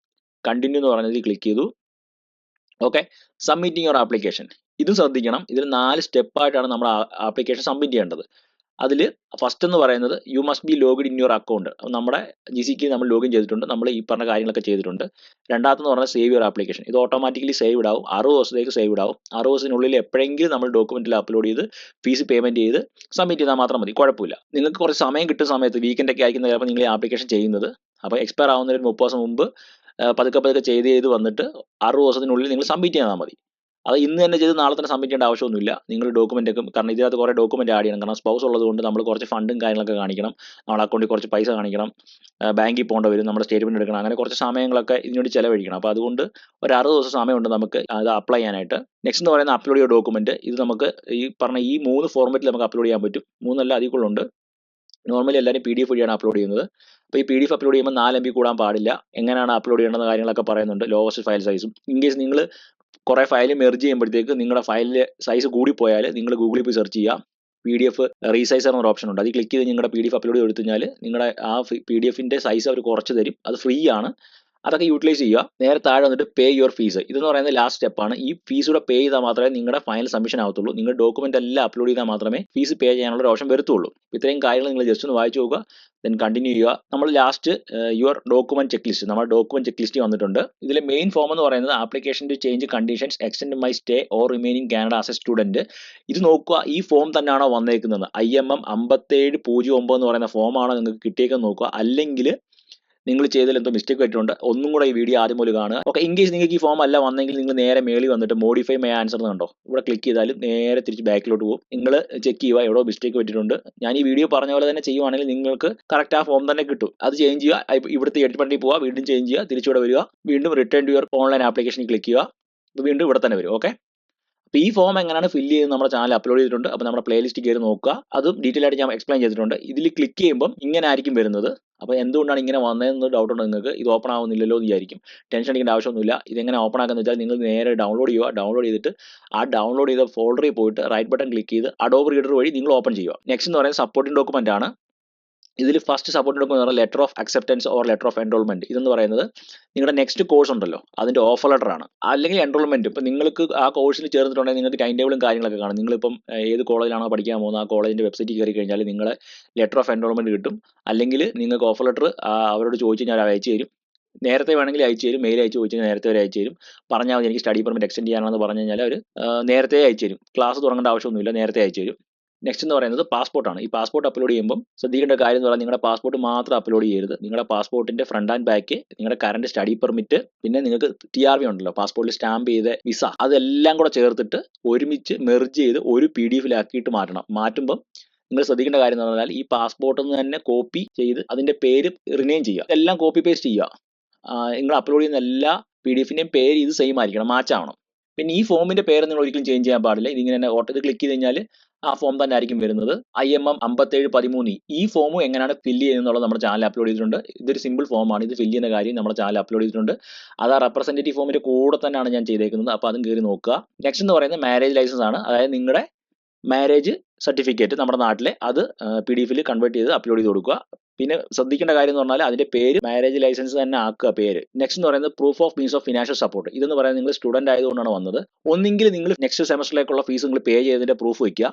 കണ്ടിന്യൂ എന്ന് പറഞ്ഞതിൽ ക്ലിക്ക് ചെയ്തു. Okay, submitting your application. ഇതും ശ്രദ്ധിക്കണം, ഇതിൽ 4 സ്റ്റെപ്പായിട്ടാണ് നമ്മൾ ആപ്ലിക്കേഷൻ സബ്മിറ്റ് ചെയ്യേണ്ടത്. അതിൽ ഫസ്റ്റ് എന്ന് പറയുന്നത് you must be login in your account. നമ്മുടെ GCK നമ്മൾ ലോഗിൻ ചെയ്തിട്ടുണ്ട്, നമ്മൾ ഈ പറഞ്ഞ കാര്യങ്ങളൊക്കെ ചെയ്തിട്ടുണ്ട്. രണ്ടാമത്തെന്ന് പറഞ്ഞാൽ സേവ് യുവർ ആപ്ലിക്കേഷൻ. ഇത് ഓട്ടോമാറ്റിക്കലി സേവ്ഡ് ആവും, 60 ദിവസത്തേക്ക് സേവ്ഡ് ആവും. 60 ദിവസത്തിനുള്ളിൽ എപ്പോഴെങ്കിലും നമ്മൾ ഡോക്യുമെന്റിൽ അപ്ലോഡ് ചെയ്ത് ഫീസ് പേയ്മെന്റ് ചെയ്ത് സബ്മിറ്റ് ചെയ്താൽ മാത്രം മതി, കുഴപ്പമില്ല. നിങ്ങൾക്ക് കുറച്ച് സമയം കിട്ടുന്ന സമയത്ത് വീക്കെൻഡൊക്കെ ആയിരിക്കുന്ന ചിലപ്പോൾ നിങ്ങൾ ഈ ആപ്ലിക്കേഷൻ ചെയ്യുന്നത്, അപ്പോൾ എക്സ്പയർ ആവുന്നതിന് 30 ദിവസം മുമ്പ് പതുക്കെ ചെയ്ത് വന്നിട്ട് 60 ദിവസത്തിനുള്ളിൽ നിങ്ങൾ സബ്മിറ്റ് ചെയ്താൽ മതി. അത് ഇന്ന് തന്നെ ചെയ്ത് നാളെ തന്നെ സബ്മിറ്റ് ചെയ്യേണ്ട ആവശ്യമൊന്നുമില്ല. നിങ്ങൾ ഡോക്യുമെൻ്റ് ഒക്കെ, കാരണം ഇതിനകത്ത് കുറേ ഡോക്യുമെൻ്റ് ആഡ് ചെയ്യണം. കാരണം സ്പൗസ് ഉള്ളതുകൊണ്ട് നമ്മൾ കുറച്ച് ഫണ്ടും കാര്യങ്ങളൊക്കെ കാണിക്കണം, നമ്മുടെ അക്കൗണ്ടിൽ കുറച്ച് പൈസ കാണിക്കണം, ബാങ്കിൽ പോകേണ്ട വരും, നമ്മുടെ സ്റ്റേറ്റ്മെൻറ്റ് എടുക്കണം, അങ്ങനെ കുറച്ച് സമയങ്ങളൊക്കെ ഇതിനുവേണ്ടി ചിലവഴിക്കണം. അപ്പോൾ അതുകൊണ്ട് ഒരു 60 ദിവസം സമയമുണ്ട് നമുക്ക് അത് അപ്ലൈ ചെയ്യാനായിട്ട്. നെക്സ്റ്റ് എന്ന് പറയുന്നത് അപ്ലോഡ് ചെയ്യുക ഡോക്യുമെൻറ്റ്. ഇത് നമുക്ക് ഈ പറഞ്ഞ ഈ 3 ഫോർമാറ്റിൽ നമുക്ക് അപ്ലോഡ് ചെയ്യാൻ പറ്റും. 3 അല്ല, അതിൽ കൂടുതലുണ്ട്. നോർമലി എല്ലാവരും PDF വഴിയാണ് അപ്ലോഡ് ചെയ്യുന്നത്. അപ്പോൾ ഈ PDF അപ്ലോഡ് ചെയ്യുമ്പോൾ 4 MB കൂടാൻ പാടില്ല. എങ്ങനെയാണ് അപ്ലോഡ് ചെയ്യേണ്ട കാര്യങ്ങളൊക്കെ പറയുന്നുണ്ട്. ലോവസ്റ്റ് ഫയൽ സൈസും. ഇൻ കേസ് നിങ്ങൾ കുറേ ഫയൽ മെർജ് ചെയ്യുമ്പോഴത്തേക്ക് നിങ്ങളുടെ ഫയലിലെ സൈസ് കൂടിപ്പോയാൽ നിങ്ങൾ ഗൂഗിളിൽ പോയി സെർച്ച് ചെയ്യുക, PDF റീസൈസർ എന്നൊരു ഓപ്ഷൻ ഉണ്ട്. അത് ക്ലിക്ക് ചെയ്ത് നിങ്ങളുടെ PDF അപ്ലോഡ് ചെയ്ത് കൊടുത്തു കഴിഞ്ഞാൽ നിങ്ങളുടെ ആ PDFൻ്റെ സൈസ് അവർ കുറച്ച് തരും. അത് ഫ്രീ ആണ്. അതൊക്കെ യൂട്ടിലൈസ് ചെയ്യുക. നേരെ താഴെ വന്നിട്ട് പേ യുവർ ഫീസ്. ഇതെന്ന് പറയുന്നത് ലാസ്റ്റ് സ്റ്റെപ്പാണ്. ഈ ഫീസ് കൂടെ പേ ചെയ്താൽ മാത്രമേ നിങ്ങളുടെ ഫൈനൽ സബ്മിഷൻ ആവത്തുള്ളൂ. നിങ്ങൾ ഡോക്യുമെന്റ് എല്ലാം അപ്ലോഡ് ചെയ്താൽ മാത്രമേ ഫീസ് പേ ചെയ്യാനുള്ള ഒരു ഓപ്ഷൻ വരത്തുള്ളൂ. ഇത്രയും കാര്യങ്ങൾ നിങ്ങൾ ജസ്റ്റ് ഒന്ന് വായിച്ചു നോക്കുക, ദെൻ കണ്ടിന്യൂ ചെയ്യുക. നമ്മൾ last your document check list, നമ്മുടെ ഡോക്യുമെന്റ് ചെക്ക് ലിസ്റ്റ് വന്നിട്ടുണ്ട്. ഇതിലെ മെയിൻ ഫോം എന്ന് പറയുന്നത് application to change conditions extend my stay or remaining Canada as a student. ഇത് നോക്കുക, ഈ ഫോം തന്നെയാണോ വന്നേക്കുന്നത്. IMM 5709 എന്ന് പറയുന്ന ഫോമാണോ നിങ്ങൾക്ക് കിട്ടിയേക്കെന്ന് നോക്കുക. അല്ലെങ്കിൽ നിങ്ങൾ ചെയ്തതിൽ എന്തോ മിസ്റ്റേക്ക് പറ്റിയിട്ടുണ്ട്. ഒന്നും കൂടെ ഈ വീഡിയോ ആദ്യം മുതൽ കാണുക. ഓക്കെ, ഇൻ കേസ് നിങ്ങൾക്ക് ഈ ഫോം അല്ല വന്നെങ്കിൽ നിങ്ങൾ നേരെ മേളിൽ വന്നിട്ട് മോഡിഫൈ മൈ ആൻസർ എന്ന് കണ്ടോ, ഇവിടെ ക്ലിക്ക് ചെയ്താലും നേരെ തിരിച്ച് ബാക്കിലോട്ട് പോകും. നിങ്ങൾ ചെക്ക് ചെയ്യുക എവിടെ മിസ്റ്റേക്ക് പറ്റിയിട്ടുണ്ട്. ഞാൻ ഈ വീഡിയോ പറഞ്ഞ പോലെ തന്നെ ചെയ്യുവാണെങ്കിൽ നിങ്ങൾക്ക് കറക്റ്റ് ആ ഫോം തന്നെ കിട്ടും. അത് ചേഞ്ച് ചെയ്യുക, ഇവിടുത്തെ എഡിറ്റ് ബട്ടണിൽ പോവുക, വീണ്ടും ചേഞ്ച് ചെയ്യുക, തിരിച്ചിവിടെ വരിക, വീണ്ടും റിട്ടേൺ ടു യുവർ ഓൺലൈൻ ആപ്ലിക്കേഷനിൽ ക്ലിക്ക് ചെയ്യുക, വീണ്ടും ഇവിടെ തന്നെ വരും. ഓക്കെ, അപ്പോൾ ഈ ഫോം എങ്ങനെയാണ് ഫില്ല് ചെയ്ത് നമ്മുടെ ചാനൽ അപ്ലോഡ് ചെയ്തിട്ടുണ്ട്. അപ്പോൾ നമ്മുടെ പ്ലേലിസ്റ്റ് കയറി നോക്കുക, അതും ഡീറ്റെയിൽ ആയിട്ട് ഞാൻ എക്സ്പ്ലെയിൻ ചെയ്തിട്ടുണ്ട്. ഇതിൽ ക്ലിക്ക് ചെയ്യുമ്പോൾ ഇങ്ങനെ ആയിരിക്കും വരുന്നത്. അപ്പോൾ എന്തുകൊണ്ടാണ് ഇങ്ങനെ വന്നതെന്ന് ഡൗട്ട് ഉണ്ട് നിങ്ങൾക്ക്. ഇത് ഓപ്പൺ ആവുന്നില്ലല്ലോ എന്ന് വിചാരിക്കും. ടെൻഷൻ അടിക്കേണ്ട ആവശ്യമൊന്നുമില്ല. ഇതെങ്ങനെ ഓപ്പൺ ആക്കുന്നത് വെച്ചാൽ നിങ്ങൾ നേരെ ഡൗൺലോഡ് ചെയ്യുക. ഡൗൺലോഡ് ചെയ്തിട്ട് ആ ഡൗൺലോഡ് ചെയ്ത ഫോൾഡറിൽ പോയിട്ട് റൈറ്റ് ബട്ടൺ ക്ലിക്ക് ചെയ്ത് അഡോബ് റീഡർ വഴി നിങ്ങൾ ഓപ്പൺ ചെയ്യുക. നെക്സ്റ്റ് എന്ന് പറയുന്നത് സപ്പോർട്ടിംഗ് ഡോക്യുമെന്റ് ആണ്. ഇതിൽ first support document letter of acceptance or letter of enrolment. ഇതെന്ന് പറയുന്നത് നിങ്ങളുടെ നെക്സ്റ്റ് കോഴ്സ് ഉണ്ടല്ലോ അതിന്റെ ഓഫർ ലെറ്റർ ആണ്, അല്ലെങ്കിൽ എൻറോൾമെന്റ്. ഇപ്പം നിങ്ങൾക്ക് ആ കോഴ്സിൽ ചേർന്നിട്ടുണ്ടെങ്കിൽ നിങ്ങൾക്ക് ടൈം ടേബിളും കാര്യങ്ങളൊക്കെ കാണും. നിങ്ങളിപ്പം ഏത് കോളേജിലാണോ പഠിക്കാൻ പോകുന്നത് ആ കോളേജിന്റെ വെബ്സൈറ്റിൽ കയറി കഴിഞ്ഞാൽ നിങ്ങളെ ലെറ്റർ ഓഫ് എൻറോൾമെന്റ് കിട്ടും. അല്ലെങ്കിൽ നിങ്ങൾക്ക് ഓഫർ ലെറ്റർ അവരോട് ചോദിച്ചു കഴിഞ്ഞാൽ അയച്ചു തരും. നേരത്തെ വേണമെങ്കിൽ അയച്ചു തരും, മെയിൽ അയച്ചു ചോദിച്ചു കഴിഞ്ഞാൽ നേരത്തെ വരെ അയച്ചു തരും. പറഞ്ഞാൽ മതി എനിക്ക് സ്റ്റഡി പെർമിറ്റ് എക്സ്റ്റെൻഡ് ചെയ്യാനാണെന്ന് പറഞ്ഞു കഴിഞ്ഞാൽ അവർ നേരത്തെ അയച്ചു തരും. ക്ലാസ് തുടങ്ങേണ്ട ആവശ്യമൊന്നുമില്ല, നേരത്തെ അയച്ചു തരും. നെക്സ്റ്റ് എന്ന് പറയുന്നത് പാസ്പോർട്ടാണ്. ഈ പാസ്പോർട്ട് അപ്ലോഡ് ചെയ്യുമ്പോൾ ശ്രദ്ധിക്കേണ്ട കാര്യം എന്ന് പറഞ്ഞാൽ നിങ്ങളുടെ പാസ്പോർട്ട് മാത്രം അപ്ലോഡ് ചെയ്യരുത്. നിങ്ങളുടെ പാസ്പോർട്ടിന്റെ ഫ്രണ്ട് ആൻഡ് ബാക്ക്, നിങ്ങളുടെ കറന്റ് സ്റ്റഡി പെർമിറ്റ്, പിന്നെ നിങ്ങൾക്ക് TRV ഉണ്ടല്ലോ പാസ്പോർട്ടിൽ സ്റ്റാമ്പ് ചെയ്ത വിസ, അതെല്ലാം കൂടെ ചേർത്തിട്ട് ഒരുമിച്ച് മെർജ് ചെയ്ത് ഒരു PDF മാറ്റണം. മാറ്റുമ്പം നിങ്ങൾ ശ്രദ്ധിക്കേണ്ട കാര്യം എന്ന് പറഞ്ഞാൽ ഈ പാസ്പോർട്ടിൽ നിന്ന് തന്നെ കോപ്പി ചെയ്ത് അതിന്റെ പേര് റിനെയിം ചെയ്യുക. എല്ലാം കോപ്പി പേസ്റ്റ് ചെയ്യുക. നിങ്ങൾ അപ്ലോഡ് ചെയ്യുന്ന എല്ലാ PDF-ന്റെയും പേര് ഇത് സെയിം ആയിരിക്കണം, മാച്ച് ആവണം. പിന്നെ ഈ ഫോമിന്റെ പേര് നിങ്ങൾ ഒരിക്കലും ചേഞ്ച് ചെയ്യാൻ പാടില്ല. ഇതിങ്ങനെ തന്നെ ഇത് ക്ലിക്ക് ചെയ്ത് കഴിഞ്ഞാൽ ആ ഫോം തന്നെ ആയിരിക്കും വരുന്നത്. IMM 5713. ഈ ഫോം എങ്ങനെയാണ് ഫില്ല് ചെയ്യുന്നത് നമ്മുടെ ചാനൽ അപ്ലോഡ് ചെയ്തിട്ടുണ്ട്. ഇതൊരു സിമ്പിൾ ഫോമാണ്. ഇത് ഫില്ല് ചെയ്യുന്ന കാര്യം നമ്മുടെ ചാനൽ അപ്ലോഡ് ചെയ്തിട്ടുണ്ട്. അത് ആ റെപ്രസെന്റേറ്റീവ് ഫോമിന്റെ കൂടെ തന്നെയാണ് ഞാൻ ചെയ്തേക്കുന്നത്. അപ്പോൾ അതും കയറി നോക്കുക. നെക്സ്റ്റ് എന്ന് പറയുന്നത് മാരേജ് ലൈസൻസ് ആണ്. അതായത് നിങ്ങളുടെ മാരേജ് സർട്ടിഫിക്കറ്റ് നമ്മുടെ നാട്ടിലെ അത് PDF-ൽ കൺവേർട്ട് ചെയ്ത് അപ്ലോഡ് ചെയ്ത് കൊടുക്കുക. പിന്നെ ശ്രദ്ധിക്കേണ്ട കാര്യം എന്ന് പറഞ്ഞാൽ അതിന്റെ പേര് മാരേജ് ലൈസൻസ് തന്നെ ആക്കുക പേര്. നെക്സ്റ്റ് എന്ന് പറയുന്നത് proof of means of financial support. ഇതെന്ന് പറയുന്നത് നിങ്ങൾ സ്റ്റുഡന്റ് ആയതുകൊണ്ടാണ് വന്നത്. ഒന്നെങ്കിൽ നിങ്ങൾ നെക്സ്റ്റ് സെമസ്റ്ററിലേക്കുള്ള ഫീസ് നിങ്ങൾ പേ ചെയ്തതിന്റെ പ്രൂഫ് വയ്ക്കുക,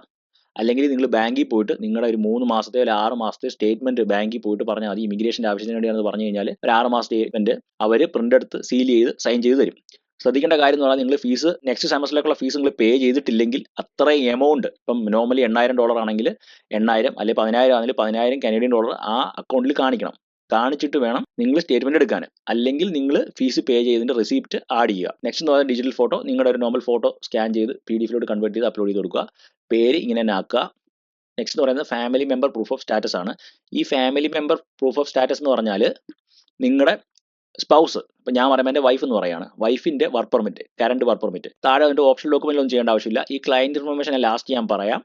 അല്ലെങ്കിൽ നിങ്ങൾ ബാങ്കിൽ പോയിട്ട് നിങ്ങളുടെ ഒരു 3 മാസത്തെ അല്ലെങ്കിൽ 6 മാസത്തെ സ്റ്റേറ്റ്മെന്റ് ബാങ്കിൽ പോയിട്ട് പറഞ്ഞാൽ മതി. ഇമിഗ്രേഷന്റെ ആവശ്യത്തിന് വേണ്ടിയാണെന്ന് പറഞ്ഞു കഴിഞ്ഞാൽ ഒരു 6 മാസം സ്റ്റേറ്റ്മെന്റ് അവർ പ്രിന്റ് എടുത്ത് സീൽ ചെയ്ത് സൈൻ ചെയ്ത് തരും. ശ്രദ്ധിക്കേണ്ട കാര്യം എന്ന് പറഞ്ഞാൽ നിങ്ങൾ ഫീസ് നെക്സ്റ്റ് സെമസ്റ്ററിലേക്കുള്ള ഫീസ് നിങ്ങൾ പേ ചെയ്തിട്ടില്ലെങ്കിൽ അത്രയും എമൗണ്ട്, ഇപ്പം നോർമലി $8,000 ആണെങ്കിൽ 8,000, അല്ലെങ്കിൽ 10,000 ആണെങ്കിൽ 10,000 കനേഡിയൻ ഡോളർ ആ അക്കൗണ്ടിൽ കാണിക്കണം. കാണിച്ചിട്ട് വേണം നിങ്ങൾ സ്റ്റേറ്റ്മെന്റ് എടുക്കാൻ. അല്ലെങ്കിൽ നിങ്ങൾ ഫീസ് പേ ചെയ്തതിന്റെ റെസിപ്റ്റ് ആഡ് ചെയ്യുക. നെക്സ്റ്റ് എന്ന് പറയുന്നത് ഡിജിറ്റൽ ഫോട്ടോ. നിങ്ങളുടെ ഒരു നോർമൽ ഫോട്ടോ സ്കാൻ ചെയ്ത് PDF-ലോട്ട് കൺവേർട്ട് ചെയ്ത് അപ്ലോഡ് ചെയ്ത് കൊടുക്കുക. പേര് ഇങ്ങനെ തന്നെ ആക്കുക. നെക്സ്റ്റ് എന്ന് പറയുന്നത് family member proof of status ആണ്. ഈ family member proof of status എന്ന് പറഞ്ഞാൽ നിങ്ങളുടെ സ്പൗസ്, ഇപ്പം ഞാൻ പറയുമ്പോൾ എൻ്റെ വൈഫ് എന്ന് പറയുകയാണ്, വൈഫിൻ്റെ work permit, current work permit. താഴെ അതിൻ്റെ ഓപ്ഷണൽ ഡോക്യുമെൻ്റ് ഒന്നും ചെയ്യേണ്ട ആവശ്യമില്ല. ഈ ക്ലയൻറ്റ് ഇൻഫർമേഷൻ ലാസ്റ്റ് ഞാൻ പറയാം.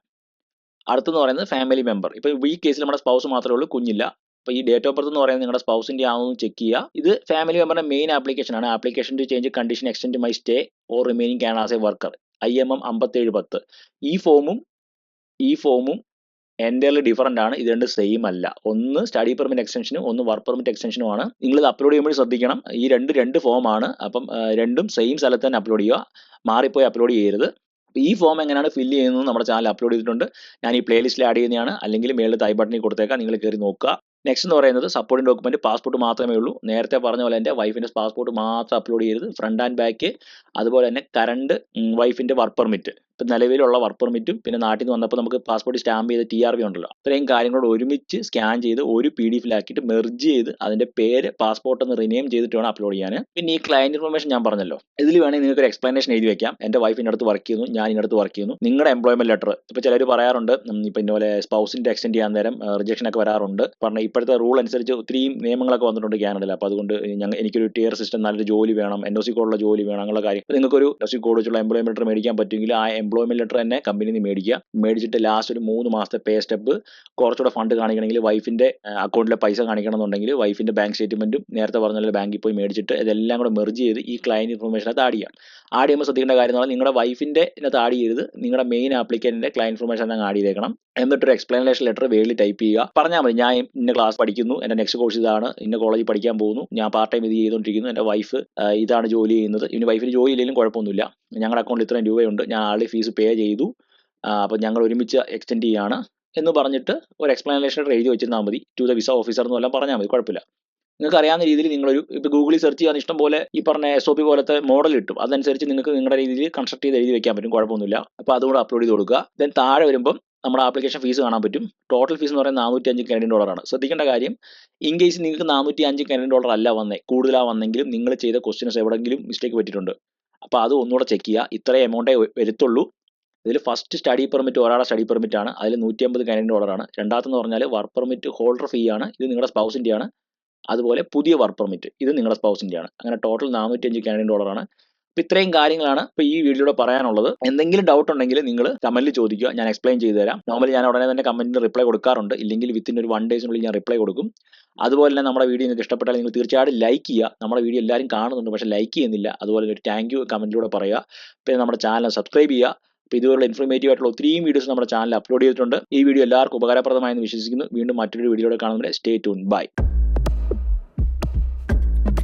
അടുത്തെന്ന് പറയുന്നത് ഫാമിലി മെമ്പർ. ഇപ്പോൾ ഈ കേസിൽ നമ്മുടെ സ്പൗസ് മാത്രമേ ഉള്ളൂ, കുഞ്ഞില്ല. അപ്പോൾ ഈ ഡേറ്റ് ഓഫ് ബർത്ത് എന്ന് പറയുന്നത് നിങ്ങളുടെ സ്പൗസിൻ്റെ ആണെന്ന് ചെക്ക് ചെയ്യുക. ഇത് ഫാമിലി മെമ്പറിൻ്റെ മെയിൻ ആപ്ലിക്കേഷൻ ആണ്. Application to change condition extend my stay or remaining Canada as a worker, IMM 5710. ഈ ഫോമും എൻ്റെർലി ഡിഫറൻ്റ് ആണ്. ഇത് രണ്ട് സെയിം അല്ല. ഒന്ന് സ്റ്റഡി പെർമിറ്റ് എക്സ്റ്റൻഷനും ഒന്ന് വർക്ക് പെർമിറ്റ് എക്സ്റ്റൻഷനുമാണ്. നിങ്ങൾ ഇത് അപ്ലോഡ് ചെയ്യുമ്പോൾ ശ്രദ്ധിക്കണം, ഈ രണ്ട് ഫോമാണ്. അപ്പം രണ്ടും സെയിം സ്ഥലത്ത് തന്നെ അപ്ലോഡ് ചെയ്യുക, മാറിപ്പോയി അപ്ലോഡ് ചെയ്യരുത്. ഈ ഫോം എങ്ങനെയാണ് ഫില്ല് ചെയ്യുന്നത് നമ്മുടെ ചാനൽ അപ്ലോഡ് ചെയ്തിട്ടുണ്ട്. ഞാൻ ഈ പ്ലേലിസ്റ്റിൽ ആഡ് ചെയ്യുന്നതാണ്, അല്ലെങ്കിൽ മേളിൽ ഐ ബട്ടണിൽ കൊടുത്തേക്കാം, നിങ്ങൾ കയറി നോക്കുക. നെക്സ്റ്റ് എന്ന് പറയുന്നത് സപ്പോർട്ടിംഗ് ഡോക്യുമെന്റ് പാസ്പോർട്ട് മാത്രമേ ഉള്ളൂ. നേരത്തെ പറഞ്ഞ പോലെ എൻ്റെ വൈഫിൻ്റെ പാസ്പോർട്ട് മാത്രം അപ്ലോഡ് ചെയ്യരുത്, ഫ്രണ്ട് ആൻഡ് ബാക്ക്. അതുപോലെ തന്നെ കറണ്ട് വൈഫിൻ്റെ വർക്ക് പെർമിറ്റ് ഇപ്പം നിലവിലുള്ള വർക്ക് പെർമിറ്റും പിന്നെ നാട്ടിൽ നിന്ന് വന്നപ്പോൾ നമുക്ക് പാസ്പോർട്ട് സ്റ്റാമ്പ് ചെയ്ത് TRV ഉണ്ടല്ലോ, ഇത്രയും കാര്യങ്ങളോട് ഒരുമിച്ച് സ്കാൻ ചെയ്ത് ഒരു PDF-ലാക്കിയിട്ട് മെർജ് ചെയ്ത് അതിന്റെ പേര് പാസ്പോർട്ട് എന്ന് റിനെയിം ചെയ്തിട്ട് വേണം അപ്ലോഡ് ചെയ്യാൻ. പിന്നെ ഈ ക്ലയന്റ് ഇൻഫർമേഷൻ ഞാൻ പറഞ്ഞല്ലോ, ഇതിൽ വേണമെങ്കിൽ നിങ്ങൾക്ക് ഒരു എക്സ്പ്ലനേഷൻ എഴുതി വെക്കാം. എൻ്റെ വൈഫ് ഇതിനടുത്ത് വർക്ക് ചെയ്യുന്നു, ഞാൻ ഇതിനടുത്ത് വർക്ക് ചെയ്യുന്നു, നിങ്ങളുടെ എംപ്ലോയ്മെന്റ് ലെറ്റർ. ഇപ്പോൾ ചിലർ പറയാറുണ്ട് ഇപ്പം ഇന്നപോലെ സ്പൗസിന്റെ എക്സ്റ്റെൻഡ് ചെയ്യാൻ നേരം റിജക്ഷൻ ഒക്കെ വരാറുണ്ട്. പറഞ്ഞ ഇപ്പോഴത്തെ റൂൾ അനുസരിച്ച് ഒത്തിരി നിയമങ്ങളൊക്കെ വന്നിട്ടുണ്ട് കാനഡയിൽ. അപ്പോൾ അതുകൊണ്ട് എനിക്കൊരു ടിയർ സിസ്റ്റം നല്ലൊരു ജോലി വേണം, NOC കോഡുള്ള ജോലി വേണം, അങ്ങനെയുള്ള കാര്യം. നിങ്ങൾക്കൊരു NOC കോഡ് വെച്ചുള്ള എംപ്ലോയ്മെന്റ് ലെറ്റർ മേടിക്കാൻ പറ്റുമെങ്കിൽ ആ എംപ്ലോയ്മെന്റ് ലെറ്റർ തന്നെ കമ്പനിയിൽ നിന്ന് മേടിക്കുക. മേടിച്ചിട്ട് ലാസ്റ്റ് ഒരു 3 മാസത്തെ പേ സ്റ്റെപ്പ്, കുറച്ചുകൂടെ ഫണ്ട് കാണിക്കണമെങ്കിൽ വൈഫിന്റെ അക്കൗണ്ടിലെ പൈസ കാണിക്കണമെന്നുണ്ടെങ്കിൽ വൈഫിന്റെ ബാങ്ക് സ്റ്റേറ്റ്മെന്റും നേരത്തെ പറഞ്ഞ ബാങ്കിൽ പോയി മേടിച്ചിട്ട് ഇതെല്ലാം കൂടെ മെർജ് ചെയ്ത് ഈ ക്ലയന്റ് ഇൻഫർമേഷനകത്ത് ആഡ് ചെയ്യാം. ആഡ് ചെയ്യുമ്പോൾ ശ്രദ്ധിക്കേണ്ട കാര്യം എന്ന് പറഞ്ഞാൽ നിങ്ങളുടെ വൈഫിന്റെ ഇതിനകത്ത് ആഡ് ചെയ്ത് നിങ്ങളുടെ മെയിൻ ആപ്ലിക്കന്റിന്റെ ക്ലയന്റ് ഇൻഫർമേഷൻ അങ്ങ് ആഡ് ചെയ്തേക്കണം. എന്നിട്ടൊരു എക്സ്പ്ലനേഷൻ ലെറ്റർ വേളി ടൈപ്പ് ചെയ്യുക. പറഞ്ഞാൽ മതി, ഞാൻ ഇന്ന ക്ലാസ് പഠിക്കുന്നു, എൻ്റെ നെക്സ്റ്റ് കോഴ്സ് ഇതാണ്, ഇന്ന കോളേജിൽ പഠിക്കാൻ പോകുന്നു, ഞാൻ പാർട്ട് ടൈം ഇത് ചെയ്തുകൊണ്ടിരിക്കുന്നു, എൻ്റെ വൈഫ് ഇതാണ് ജോലി ചെയ്യുന്നത്, ഇനി വൈഫിന് ജോലി ഇല്ലെങ്കിലും കുഴപ്പമൊന്നുമില്ല, ഞങ്ങളുടെ അക്കൗണ്ടിൽ ഇത്രയും രൂപയുണ്ട്, ഞാൻ ആളുടെ ഫീസ് പേ ചെയ്തു, അപ്പോൾ ഞങ്ങൾ ഒരുമിച്ച് എക്സ്റ്റെൻഡ് ചെയ്യുകയാണ് എന്ന് പറഞ്ഞിട്ട് ഒരു എക്സ്പ്ലനേഷൻ ലെറ്റർ എഴുതി വെച്ചിരുന്നാൽ മതി. ടു ദ വിസ ഓഫീസർ എന്നെല്ലാം പറഞ്ഞാൽ മതി, കുഴപ്പമില്ല. നിങ്ങൾക്ക് അറിയാവുന്ന രീതിയിൽ നിങ്ങളൊരു ഇപ്പോൾ ഗൂഗിളിൽ സെർച്ച് ചെയ്യാൻ ഇഷ്ടം പോലെ ഈ പറഞ്ഞ SOP പോലത്തെ മോഡൽ കിട്ടും. അതനുസരിച്ച് നിങ്ങൾക്ക് നിങ്ങളുടെ രീതിയിൽ കൺസ്ട്രക്ട് ചെയ്ത് എഴുതി വെക്കാൻ പറ്റും, കുഴപ്പമൊന്നുമില്ല. അപ്പോൾ അതുകൂടെ അപ്ലോഡ് ചെയ്ത് കൊടുക്കുക. ദെൻ താഴെ വരുമ്പം നമ്മുടെ ആപ്ലിക്കേഷൻ ഫീസ് കാണാൻ പറ്റും. ടോട്ടൽ ഫീസ് എന്ന് പറയുന്നത് $405 ശ്രദ്ധിക്കേണ്ട കാര്യം, ഇൻ കേസ് നിങ്ങൾക്ക് $405 അല്ല വന്നേ, കൂടുതലാണ് വന്നെങ്കിലും നിങ്ങൾ ചെയ്ത ക്വസ്റ്റ്യൻസ് എവിടെയെങ്കിലും മിസ്റ്റേക്ക് പറ്റിയിട്ടുണ്ട്. അപ്പോൾ അത് ഒന്നുകൂടെ ചെക്ക് ചെയ്യുക. ഇത്രയും എമൗണ്ടേ വരുത്തുള്ളൂ. ഇതിൽ ഫസ്റ്റ് സ്റ്റഡി പെർമിറ്റ് ഒരാളുടെ സ്റ്റഡി പെർമിറ്റ് ആണ്, അതിൽ $150 രണ്ടാമത്തെന്ന് പറഞ്ഞാൽ വർക്ക് പെർമിറ്റ് ഹോൾഡർ ഫീ ആണ്, ഇത് നിങ്ങളുടെ സ്പൗസിൻ്റെയാണ്. അതുപോലെ പുതിയ വർക്ക് പെർമിറ്റ് ഇത് നിങ്ങളുടെ സ്പൗസിൻ്റെയാണ്. അങ്ങനെ ടോട്ടൽ $405 ആണ്. അപ്പോൾ ഇത്രയും കാര്യങ്ങളാണ് ഇപ്പോൾ ഈ വീഡിയോയിലൂടെ പറയാനുള്ളത്. എന്തെങ്കിലും ഡൗട്ട് ഉണ്ടെങ്കിൽ നിങ്ങൾ കമന്റിൽ ചോദിക്കുക, ഞാൻ എക്സ്പ്ലെയിൻ ചെയ്തു തരാം. നോർമലി ഞാൻ ഉടനെ തന്നെ കമന്റിന് റിപ്ലൈ കൊടുക്കാറുണ്ട്, ഇല്ലെങ്കിൽ വിത്തിൻ ഒരു 1 ഡേയ്സിനുള്ളിൽ ഞാൻ റിപ്ലൈ കൊടുക്കും. അതുപോലെ തന്നെ നമ്മുടെ വീഡിയോ നിങ്ങൾക്ക് ഇഷ്ടപ്പെട്ടാൽ നിങ്ങൾ തീർച്ചയായിട്ടും ലൈക്ക് ചെയ്യുക. നമ്മുടെ വീഡിയോ എല്ലാവരും കാണുന്നുണ്ട്, പക്ഷേ ലൈക്ക് ചെയ്യുന്നില്ല. അതുപോലെ ഒരു താങ്ക് യു കമന്റിലൂടെ പറയുക. പിന്നെ നമ്മുടെ ചാനൽ സബ്സ്ക്രൈബ് ചെയ്യുക. അപ്പോൾ ഇതുപോലുള്ള ഇൻഫോർമേറ്റീവ് ആയിട്ടുള്ള ഒത്തിരിയും വീഡിയോസ് നമ്മുടെ ചാനലിൽ അപ്ലോഡ് ചെയ്തിട്ടുണ്ട്. ഈ വീഡിയോ എല്ലാവർക്കും ഉപകാരപ്രദമായെന്ന് വിശ്വസിക്കുന്നു. വീണ്ടും മറ്റൊരു വീഡിയോയുടെ കാണുന്നവരെ സ്റ്റേ ട്യൂൺ. ബൈ.